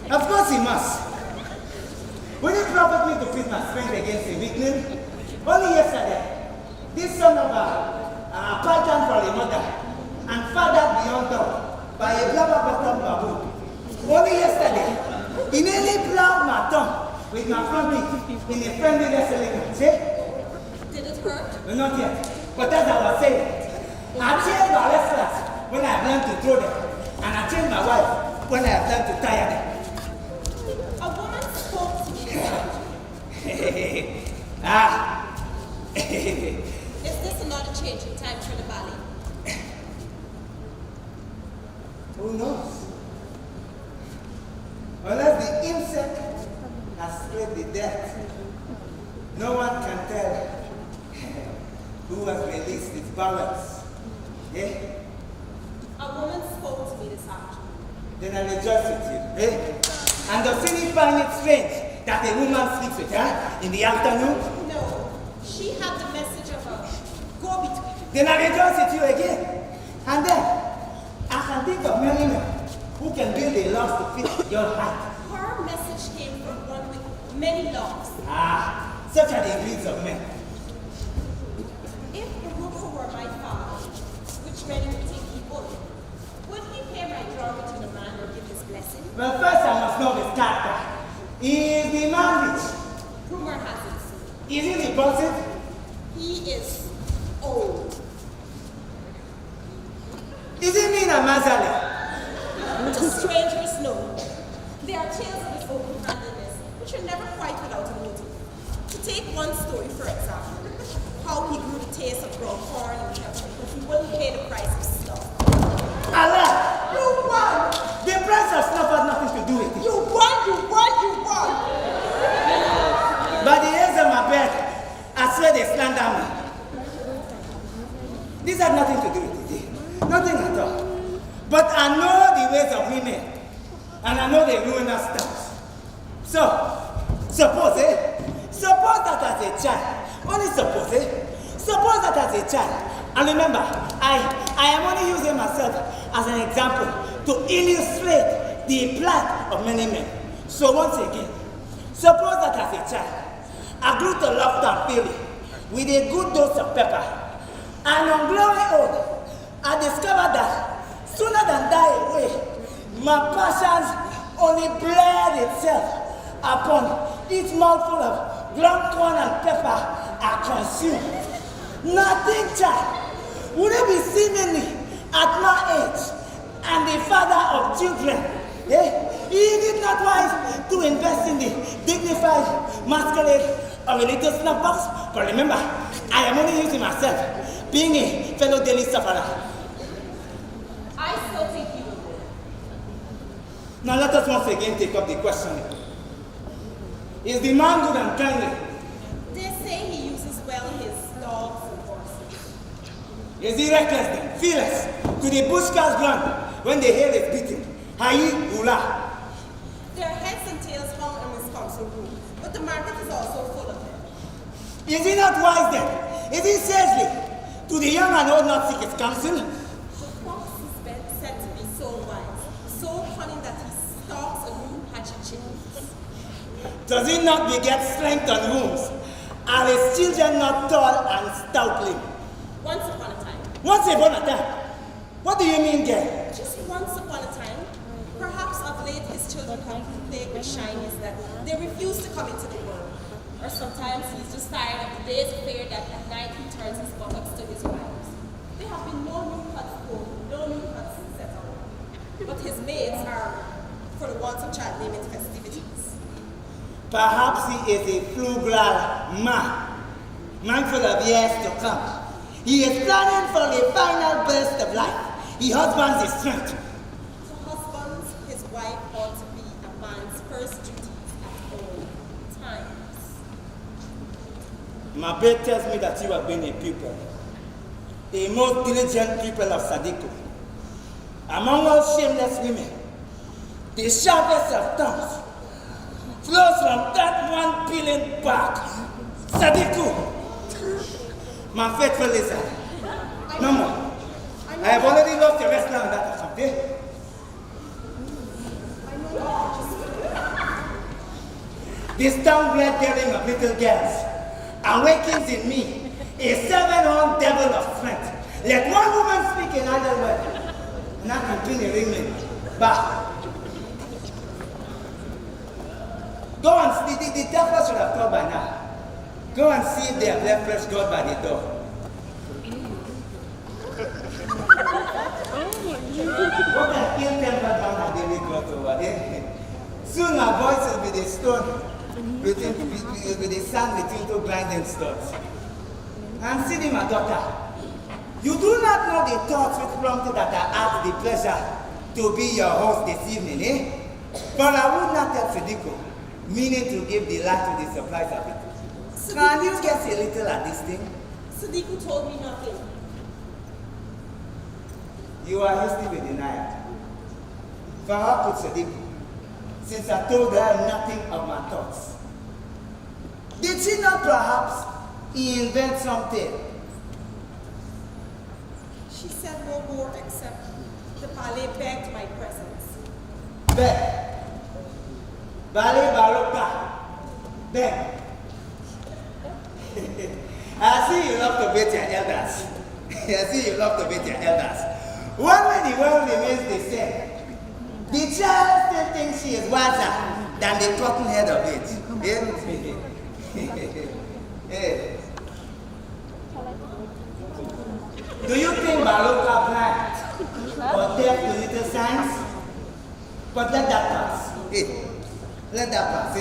will. Of course he must. Would it profit me to pit my strength against a weakling? Only yesterday, this son of a python for a mother and fathered beyond doubt by a blubber-bottom baboon. Only yesterday, he nearly plowed my tongue with my front teeth in a friendly wrestling. See? Did it hurt? No, not yet. But as I was saying, I changed my wrestlers when I have learned to throw them, and I changed my wife when I have learned to tire them. A woman spoke to me. Is this another change in time for the ballet? Who knows? Unless the insect has spread the death, no one can tell who has released its balance. Eh? A woman spoke to me this afternoon. Then I rejoice with you. Eh? And does he find it strange that a woman sleeps with her in the afternoon? No. She had the message of a go-between. Then I rejoice with you again. And then, I can think of many men who can build a love to fit your heart. Her message came from one with many loves. Such are the breeds of men. If Baruch were my father, which many would think he would he pay my dowry to the man or give his blessing? Well, first I must know his character. Is the man rich? Rumor has it. Is he repulsive? He is old. Is he mean and miserly? To strangers, no. There are tales of his open-handedness, which are never quite without a motive. To take one story, for example, how he grew the taste of ground corn and pepper because he wouldn't pay the price of stuff. Allah! You won! The price of snuff has nothing to do with it. You won! You won! You won! By the hairs of my bed, I swear they slander me. This had nothing to do with it. Nothing at all. But I know the ways of women, and I know they ruin us stuff. So, suppose that as a child, only suppose that as a child, and remember, I am only using myself as an example to illustrate the plight of many men. So once again, suppose that as a child, I grew to love Tampili with a good dose of pepper, and on growing old, I discovered that sooner than die away, my passions only bled itself upon each mouthful of ground corn and pepper I consume. Nothing, child. Would it be seemingly at my age and the father of children? Is it not wise to invest in the dignified masquerade of a little snuff box? But remember, I am only using myself, being a fellow daily sufferer. I still think you will win. Now let us once again take up the question. Is the man good and kindly? They say he uses well his dogs and horses. Is he reckless then, fearless, to the the bushcars run when the hair is beaten. Hayi Ula. Their heads and tails hung in this council room, but the market is also full of them. Is he not wise then? Is he seriously? To the young and old not seek his counsel? The fox is said to be so wise, so cunning that he stalks a new hatchet chickens. Does he not beget strength and wombs? Are his children not tall and stoutly? Once upon a time. Once upon a time? What do you mean, girl? Just once upon a time. Perhaps of late his children have been plagued with shyness that they refuse to come into the world. Or sometimes he's just tired of the day's affair that at night he turns his buttocks to his wives. There have been no new cuts pulled, no new cuts set on. But his maids are for the want of child naming festivities. Perhaps he is a frugal man, mindful of years to come. He is planning for the final burst of life. He husbands his strength. To husbands, his wife ought to be a man's first duties at all times. My babe tells me that you have been a pupil, a most diligent pupil of Sadiko. Among all shameless women, the sharpest of tongues flows from that one peeling back. Sadiko, my faithful Lisa. No more. I have already lost the rest now on that account, eh? This downright daring of little girls awakens in me a seven-horned devil of strength. Let one woman speak in either word, and I can clean a ringling. Bah! Go and see, the devil should have come by now. Go and see if they have left fresh gold by the door. What an ill-tempered man had they got over there. Soon my voice will be the stone, with the sand between two grinding stones. And Sidi, my daughter, you do not know the thoughts which prompted that I had the pleasure to be your host this evening, eh? But I would not tell Sidiko, meaning to give the light to the surprise of it. Can you guess a little at this thing? Sadiku told me nothing. You are hasty with denial. For how could Sadiku, since I told her nothing of my thoughts? Did she not perhaps invent something? She said no more except the ballet begged my presence. Beg. Ballet Baroka. Beg. I see you love to beat your elders. I see you love to beat your elders. When the world remains the same, the child still thinks she is wiser than the cotton head of it. Hey. Do you think Baroka blind or deaf to little signs? But let that pass. Hey. Let that pass, eh?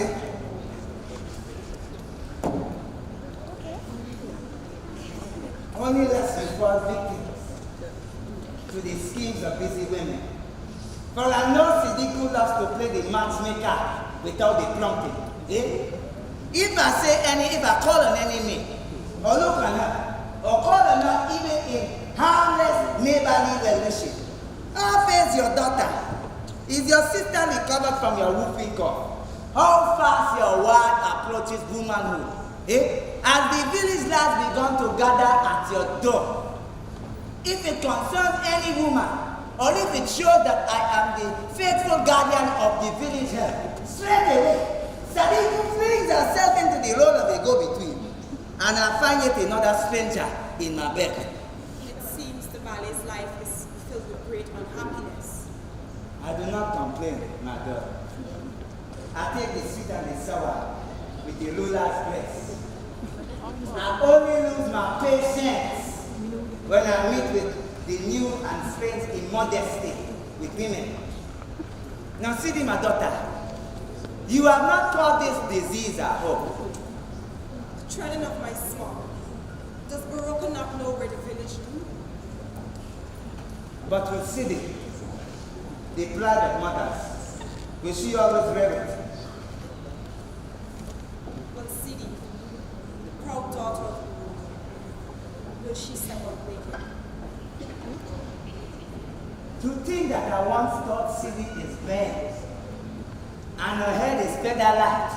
Only let's fall victims to the schemes of busy women. For I know Sidiku loves to play the matchmaker without the prompting. Eh? If I call an enemy, or look on her, or call on her even in harmless neighborly well-wishing, how fares your daughter? Is your sister recovered from your whooping cough? How fast your word approaches womanhood? Eh? As the village lads begun to gather at your door, if it concerns any woman, or if it shows that I am the faithful guardian of the village herb, straight away, Sadiku flings herself into the role of a go-between, and I find yet another stranger in my bed. It seems the ballet's life is filled with great unhappiness. I do not complain, my daughter. I take the sweet and the sour with the ruler's grace. I only lose my patience when I meet with the new and strange immodesty with women. Now, Sidi, my daughter, you have not caught this disease, I hope. Treading of my small. Does Baroka not know where the village do? But with Sidi, the pride of mothers, will she always rev it? But Sidi, the proud daughter of Baroka, will she set on naked? To think that I once thought city is bent, and her head is feather light,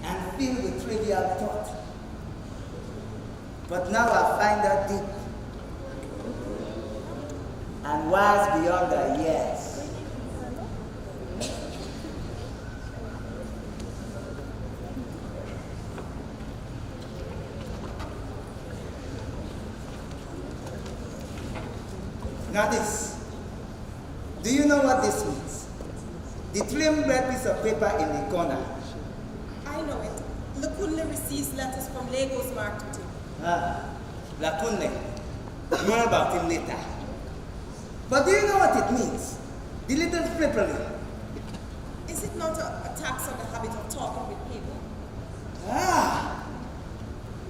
and filled with trivial thought. But now I find her deep, and wise beyond her years. Now this, do you know what this means? The trim red piece of paper in the corner. I know it. Lakunle receives letters from Lagos marketing. Lakunle. More about him later. But do you know what it means? The little frippery. Is it not a tax on the habit of talking with people?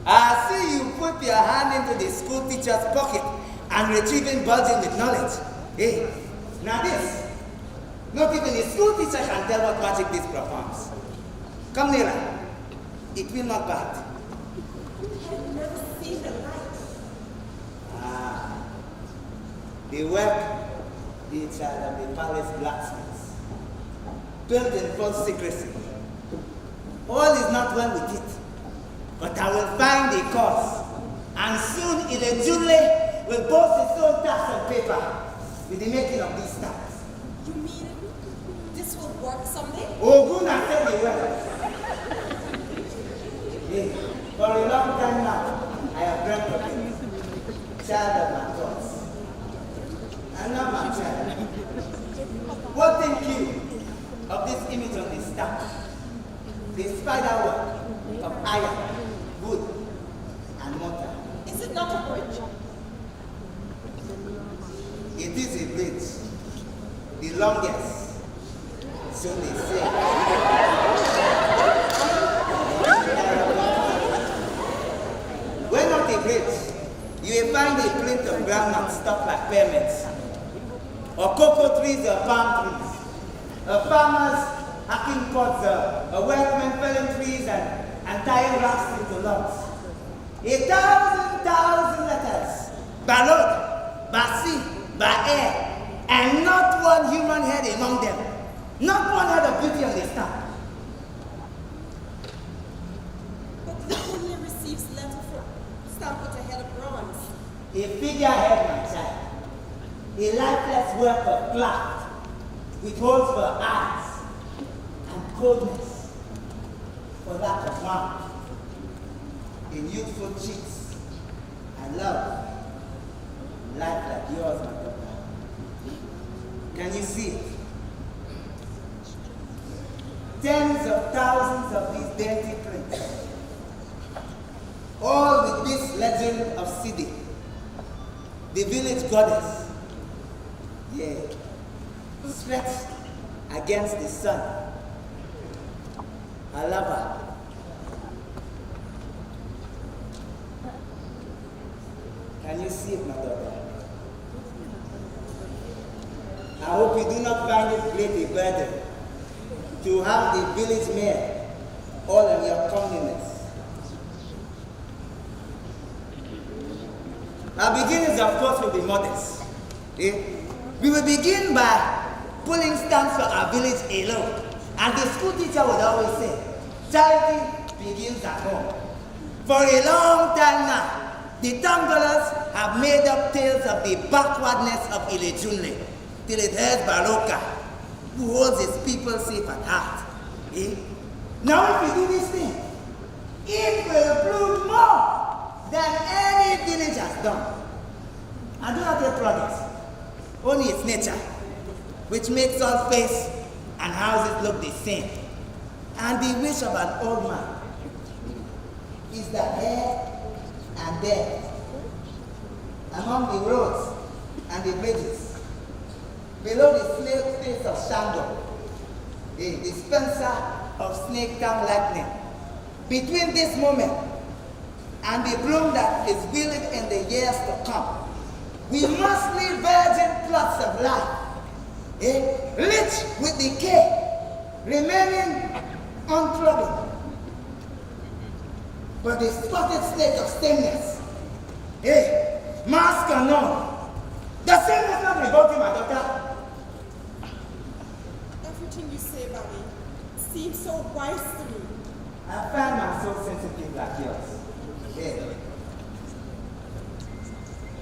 I see you put your hand into the school teacher's pocket and retrieving bulging with knowledge. Hey, now this, not even a school teacher can tell what magic this performs. Come nearer. It will not bite. I've never seen the light. The work, the child of the palace blacksmiths, built in full secrecy. All is not well with it, but I will find a cause, and soon Ilejule will boast his own tax on paper with the making of these stamps. You mean this will work someday? Ogun has said the word. Hey, for a long time now, I have dreamt of it. Child of my thoughts. And now my child. What think you of this image on the stamp? The spider work of iron, wood, and mortar. Is it not a bridge? It is a bridge, the longest, so they say. When not a bridge, you will find a plate of groundnut stuck like pyramids, or cocoa trees or palm trees, a farmer's hacking pots, a workman felling trees and tying rocks into logs. 1,000 letters, by road, by sea, by air, and not one human head among them. Not one head of beauty on the stamp. But Lakunle receives letter from stamp with a head of bronze. A figurehead, my child. A lifeless work of cloth with holes for eyes and coldness for lack of warmth. In youthful cheeks and love, life like yours, my daughter. Can you see it? Tens of thousands of these dainty prints, all with this legend of Sidi, the village goddess, stretched against the sun. I love her. Can you see it, my daughter? I hope you do not find it great a burden to have the village mayor all in your comeliness. Our beginnings, of course, will be modest. We will begin by pulling stamps for our village alone. And the school teacher would always say, charity begins at home. For a long time now, the Tangolers have made up tales of the backwardness of Ilejunle, till it hears Baroka, who holds his people safe at heart. Now if we do this thing, it will prove more than any village has done. And do not take products, only its nature, which makes all face and houses look the same. And the wish of an old man is that here and there, among the roads and the bridges, below the snail face of Shango, a dispenser of snake tongue lightning, between this moment and the bloom that is wielded in the years to come, we must leave virgin plots of life, rich with decay, remaining untroubled. But the spotted snake of sameness, mask unknown, the same is not devoting my daughter? Everything you say about me seems so wise to me. I find my soul sensitive like yours. Yeah.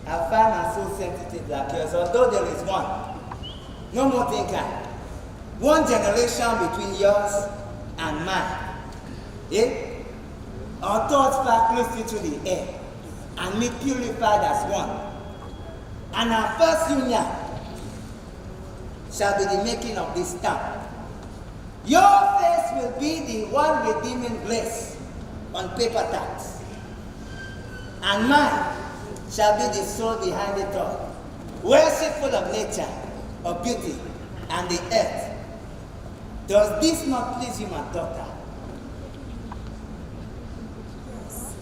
I find my soul sensitive like yours, although there is one. No more thinker. One generation between yours and mine. Yeah? Our thoughts fly closely through the air and meet purified as one. And our first union shall be the making of this stamp. Your face will be the one redeeming bliss on paper tags. And mine shall be the soul behind it all, worshipful of nature, of beauty, and the earth. Does this not please you, my daughter? Yes.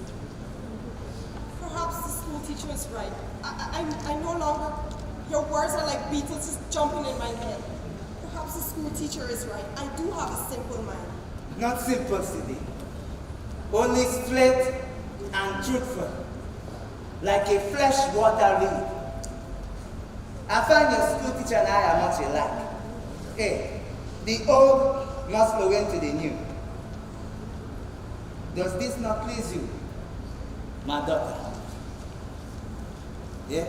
Perhaps the school teacher is right. I no longer, your words are like beetles just jumping in my head. Perhaps the school teacher is right. I do have a simple mind. Not simple, Sidi. Only straight and truthful, like a fresh water reed. I find your school teacher and I are much alike. Hey, the old must flow into the new. Does this not please you, my daughter? Yeah?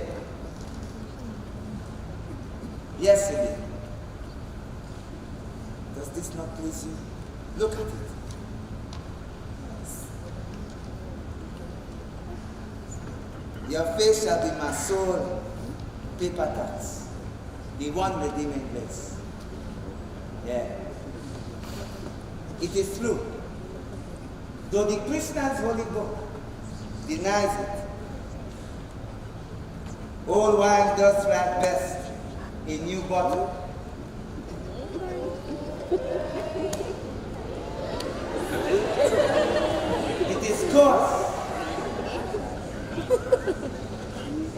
Yes, Sidi. Does this not please you? Look at it. Your face shall be my soul, paper tax, the one redeeming place. Yeah. It is true. Though the Christian's holy book denies it, old wine does thrive best in new bottle. It is coarse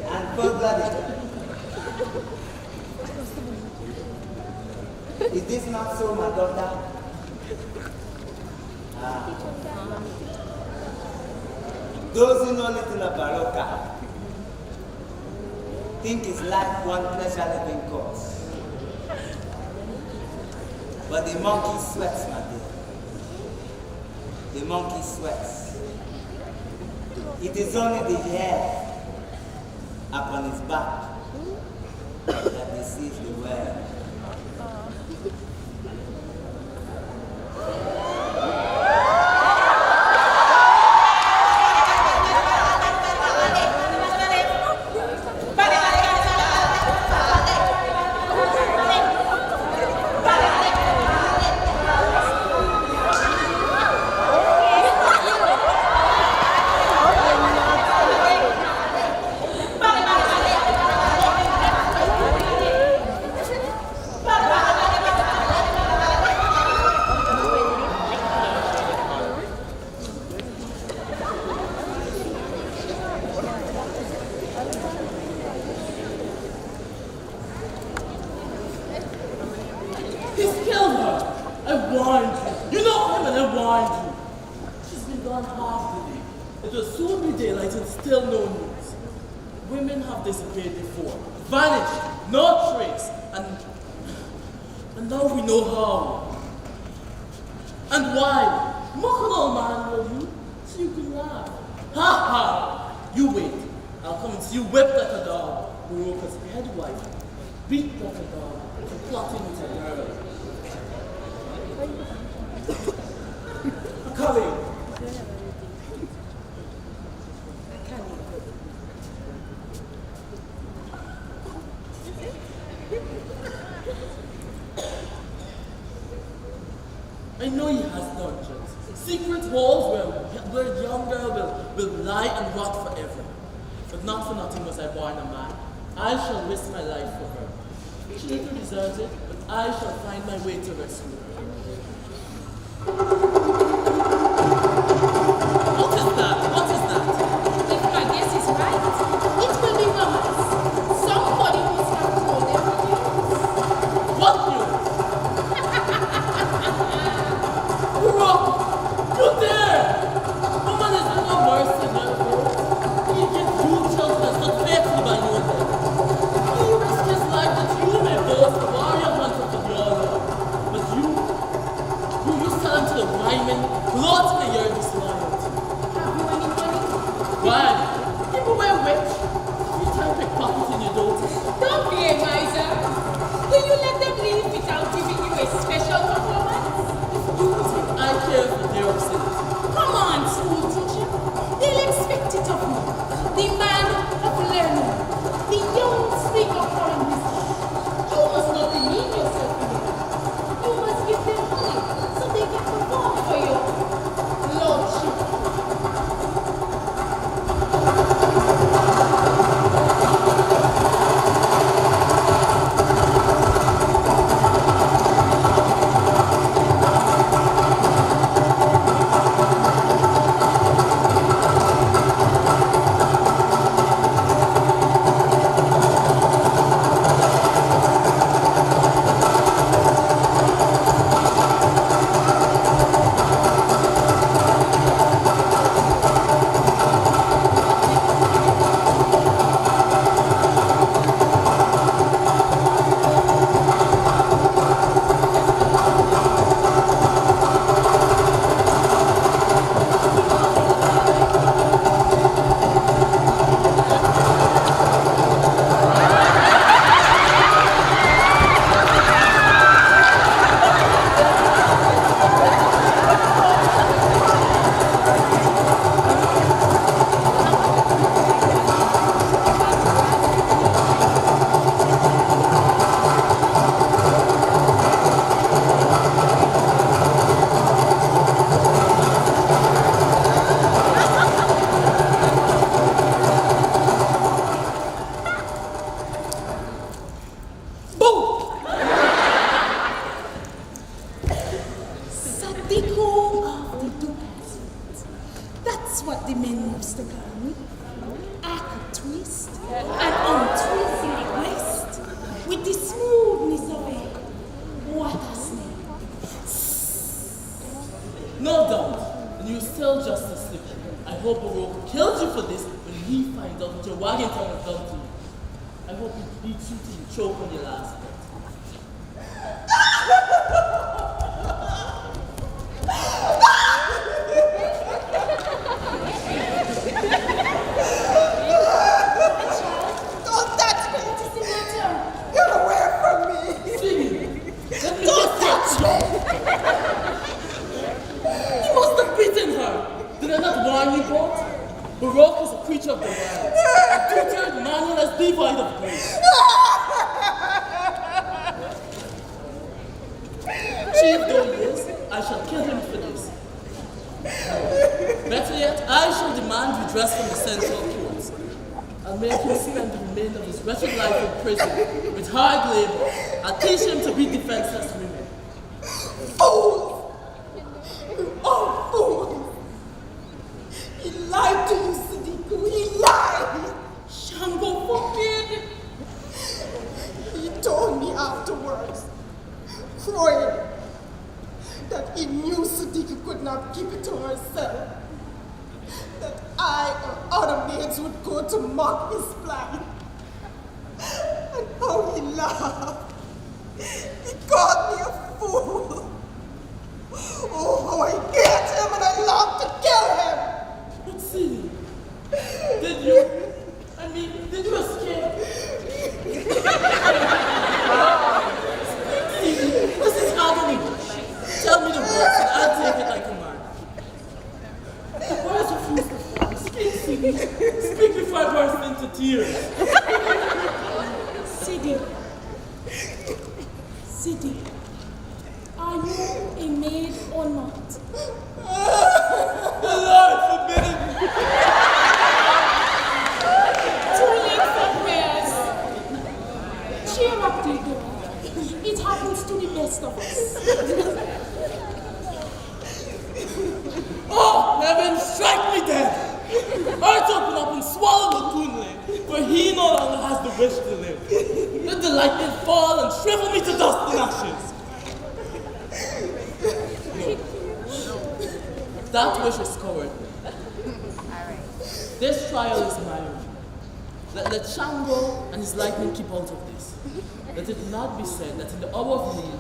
and full-blooded. It is not so, my daughter. Those who know little of Baroka think it's like one pleasure-living course. But the monkey sweats, my dear. The monkey sweats. It is only the hair upon his back that deceives the world. He's killed her. I warned you. You know him and I warned you. She's been gone half the day. It will soon be daylight and still no news. Women have disappeared before. Vanished. No trace. And now we know how. And why? Mock an old man, will you? So you can laugh. Ha ha! You wait. I'll come and see you whipped like a dog. Baroka's head wife. Beat like a dog for plotting with a girl. Coming. I know he has dungeons, secret halls where young girl will lie and rot forever. But not for nothing was I born a man. I shall risk my life for her. She little deserves it, but I shall find my way to rescue her. What is that? What is that? If my guess is right, it will be romance. Somebody must have told them news. What news? Rock! You there! Woman is no mercy, no. He gives you children as not faithful by your head. He risked his life sweetie, you choke on your last breath. Don't touch me! What is the matter? Get away from me! Sweetie, let me Don't get touch me! He must have beaten her. Did I not warn you both? Baroque is a creature of the wild. A tutored manual as devoid of grace. Chief though he is, I shall kill him for this. Better yet, I shall demand redress from the central courts. I'll make him spend the remainder of his wretched life in prison with hard labor. I'll teach him to be defenseless women. Fool! Oh, fool! He lied to you, Sadiku. He lied! Shango forbid! He told me afterwards, crying, that he knew Sadiku could not keep it to herself. That I or other maids would go to mock his plan. And how he laughed. He called me a fool. Oh, how I hate him and I long to kill him. But see, did you escape? This is agony. Tell me the words and I'll take it like a man. Why is your refuse to fly? Speak, Sidi. Speak before I burst into tears. Sidi, are you a maid or not? The Lord forbid it. Too late for prayers. Cheer up, dear girl. It happens to the best of us. Oh, heaven, strike me dead! Earth open up and swallow the Kunle, for he no longer has the wish to live. Let the lightning fall and shrivel me to dust and ashes. No. That wish is cowardly. This trial is my own. Let Shango and his lightning keep out of this. Let it not be said that in the hour of need,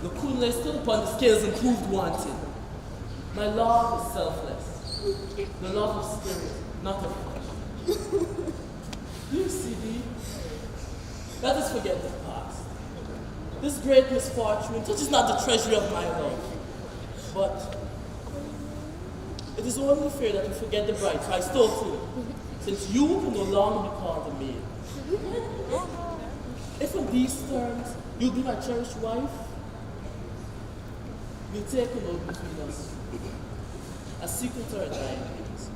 the Kunle stood upon the scales and proved wanting. My love is selfless. The love of spirit, not of flesh. You see, Dee, let us forget the past. This great misfortune touches not the treasury of my love. But it is only fair that we forget the bride I stole from you, since you can no longer be called a maid. If on these terms you'll be my cherished wife, we'll take an oath between us. A secret to our dying days.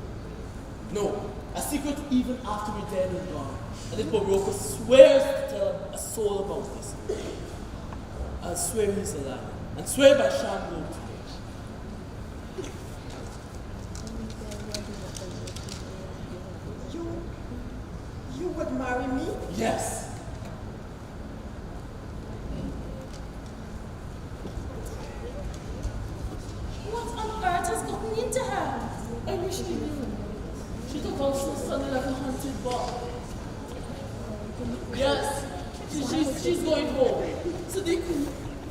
No, a secret even after we're dead and gone. And if Baroque swears to tell a soul about this, I'll swear he's alive. And swear by Shango too. You would marry me? Yes. What on earth has gotten into her? I wish you knew. She took out so suddenly like a hunted ball. Yes, she's going home. Sadiq,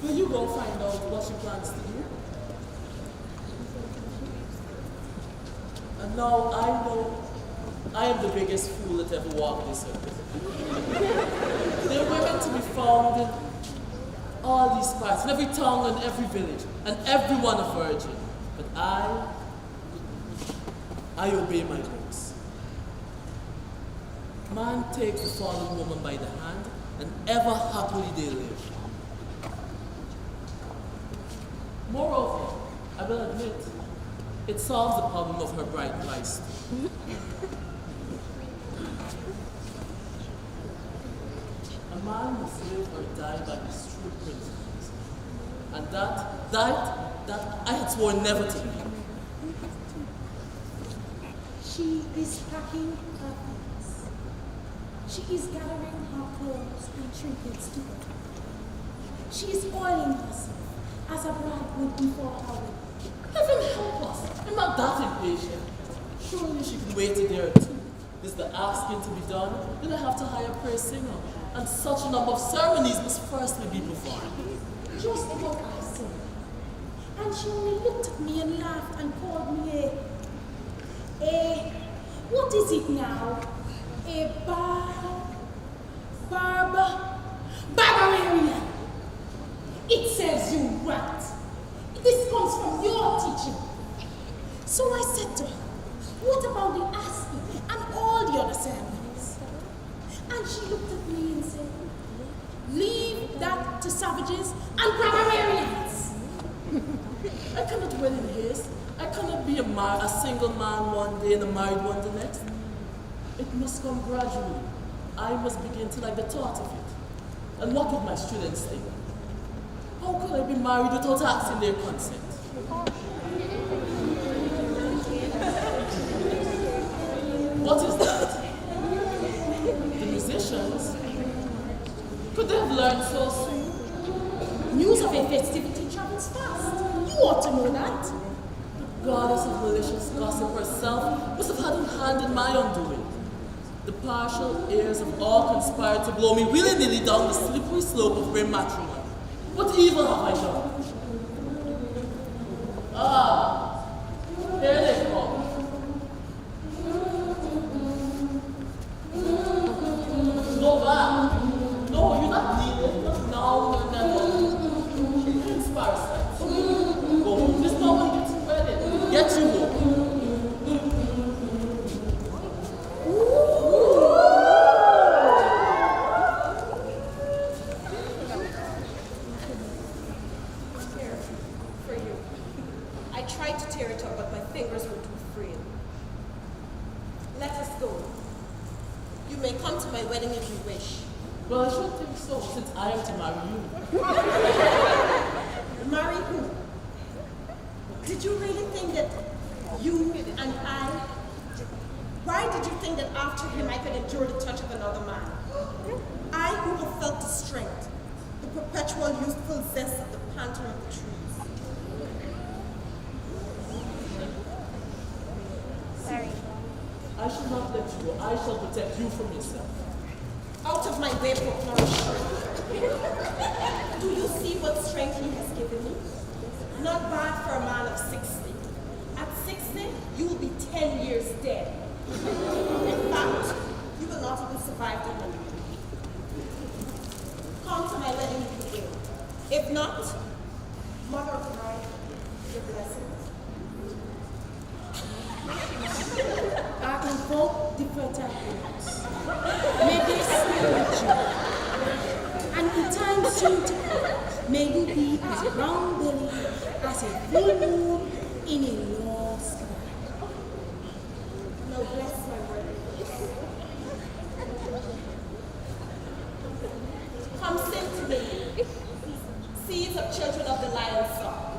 will you go find out what she plans to do? And now I know I am the biggest fool that ever walked this earth. There are women to be found in all these parts, in every town and every village, and everyone a virgin. But I obey my voice. Man takes the fallen woman by the hand, and ever happily they live. Moreover, I will admit, it solves the problem of her bright price. A man must live or die by his true principles. And that I had sworn never to be. She is packing her things. She is gathering her clothes and trinkets together. She is oiling herself as a bride would before her wedding. Heaven help us! I'm not that impatient. Surely she can wait a day or two. Is the asking to be done? Then I have to hire a praise singer. and such a number of ceremonies must firstly be performed. Just what I said. And she only looked at me and laughed and called me what is it now? Barbarian. It serves you right. This comes from your teaching. So I said to her, what about the asking and all the other ceremonies? And she looked at me and said, leave that to savages and barbarians. I cannot dwell in haste. I cannot be a single man one day and a married one the next. It must come gradually. I must begin to like the thought of it. And what would my students think? How could I be married without asking their consent? What is that? The musicians? Could they have learned so soon? News of a festivity travels fast. You ought to know that. The goddess of malicious gossip herself must have had a hand in my undoing. The partial ears of all conspired to blow me willy-nilly down the slippery slope of grim matrimony. What evil have I done? Ah, here they come. Go back. No, you're not needed. Not now, nor never. It's parasites. Go home. This moment gets ready. Get you home. I tried to tear it up, but my fingers were too frail. Let us go. You may come to my wedding if you wish. Well, I should think so, since I am to marry you. Marry who? Did you really think that you and I... Why did you think that after him I could endure the touch of another man? I who have felt the strength, the perpetual youthful zest of the panther of the trees. I shall not let you go. I shall protect you from yourself. Out of my way, Proclaimer. Do you see what strength he has given me? Not bad for a man of 60. At 60, you will be 10 years dead. In fact, you will not even survive the honeymoon. Come to my wedding if you will. If not, Mother of God, your blessings. I invoke the fertile grounds. May they smell with you. And in time soon to come, may you be as round-bellied as a full moon in a long sky. Now bless my word. Come sing to me. Seeds of children of the lion's song.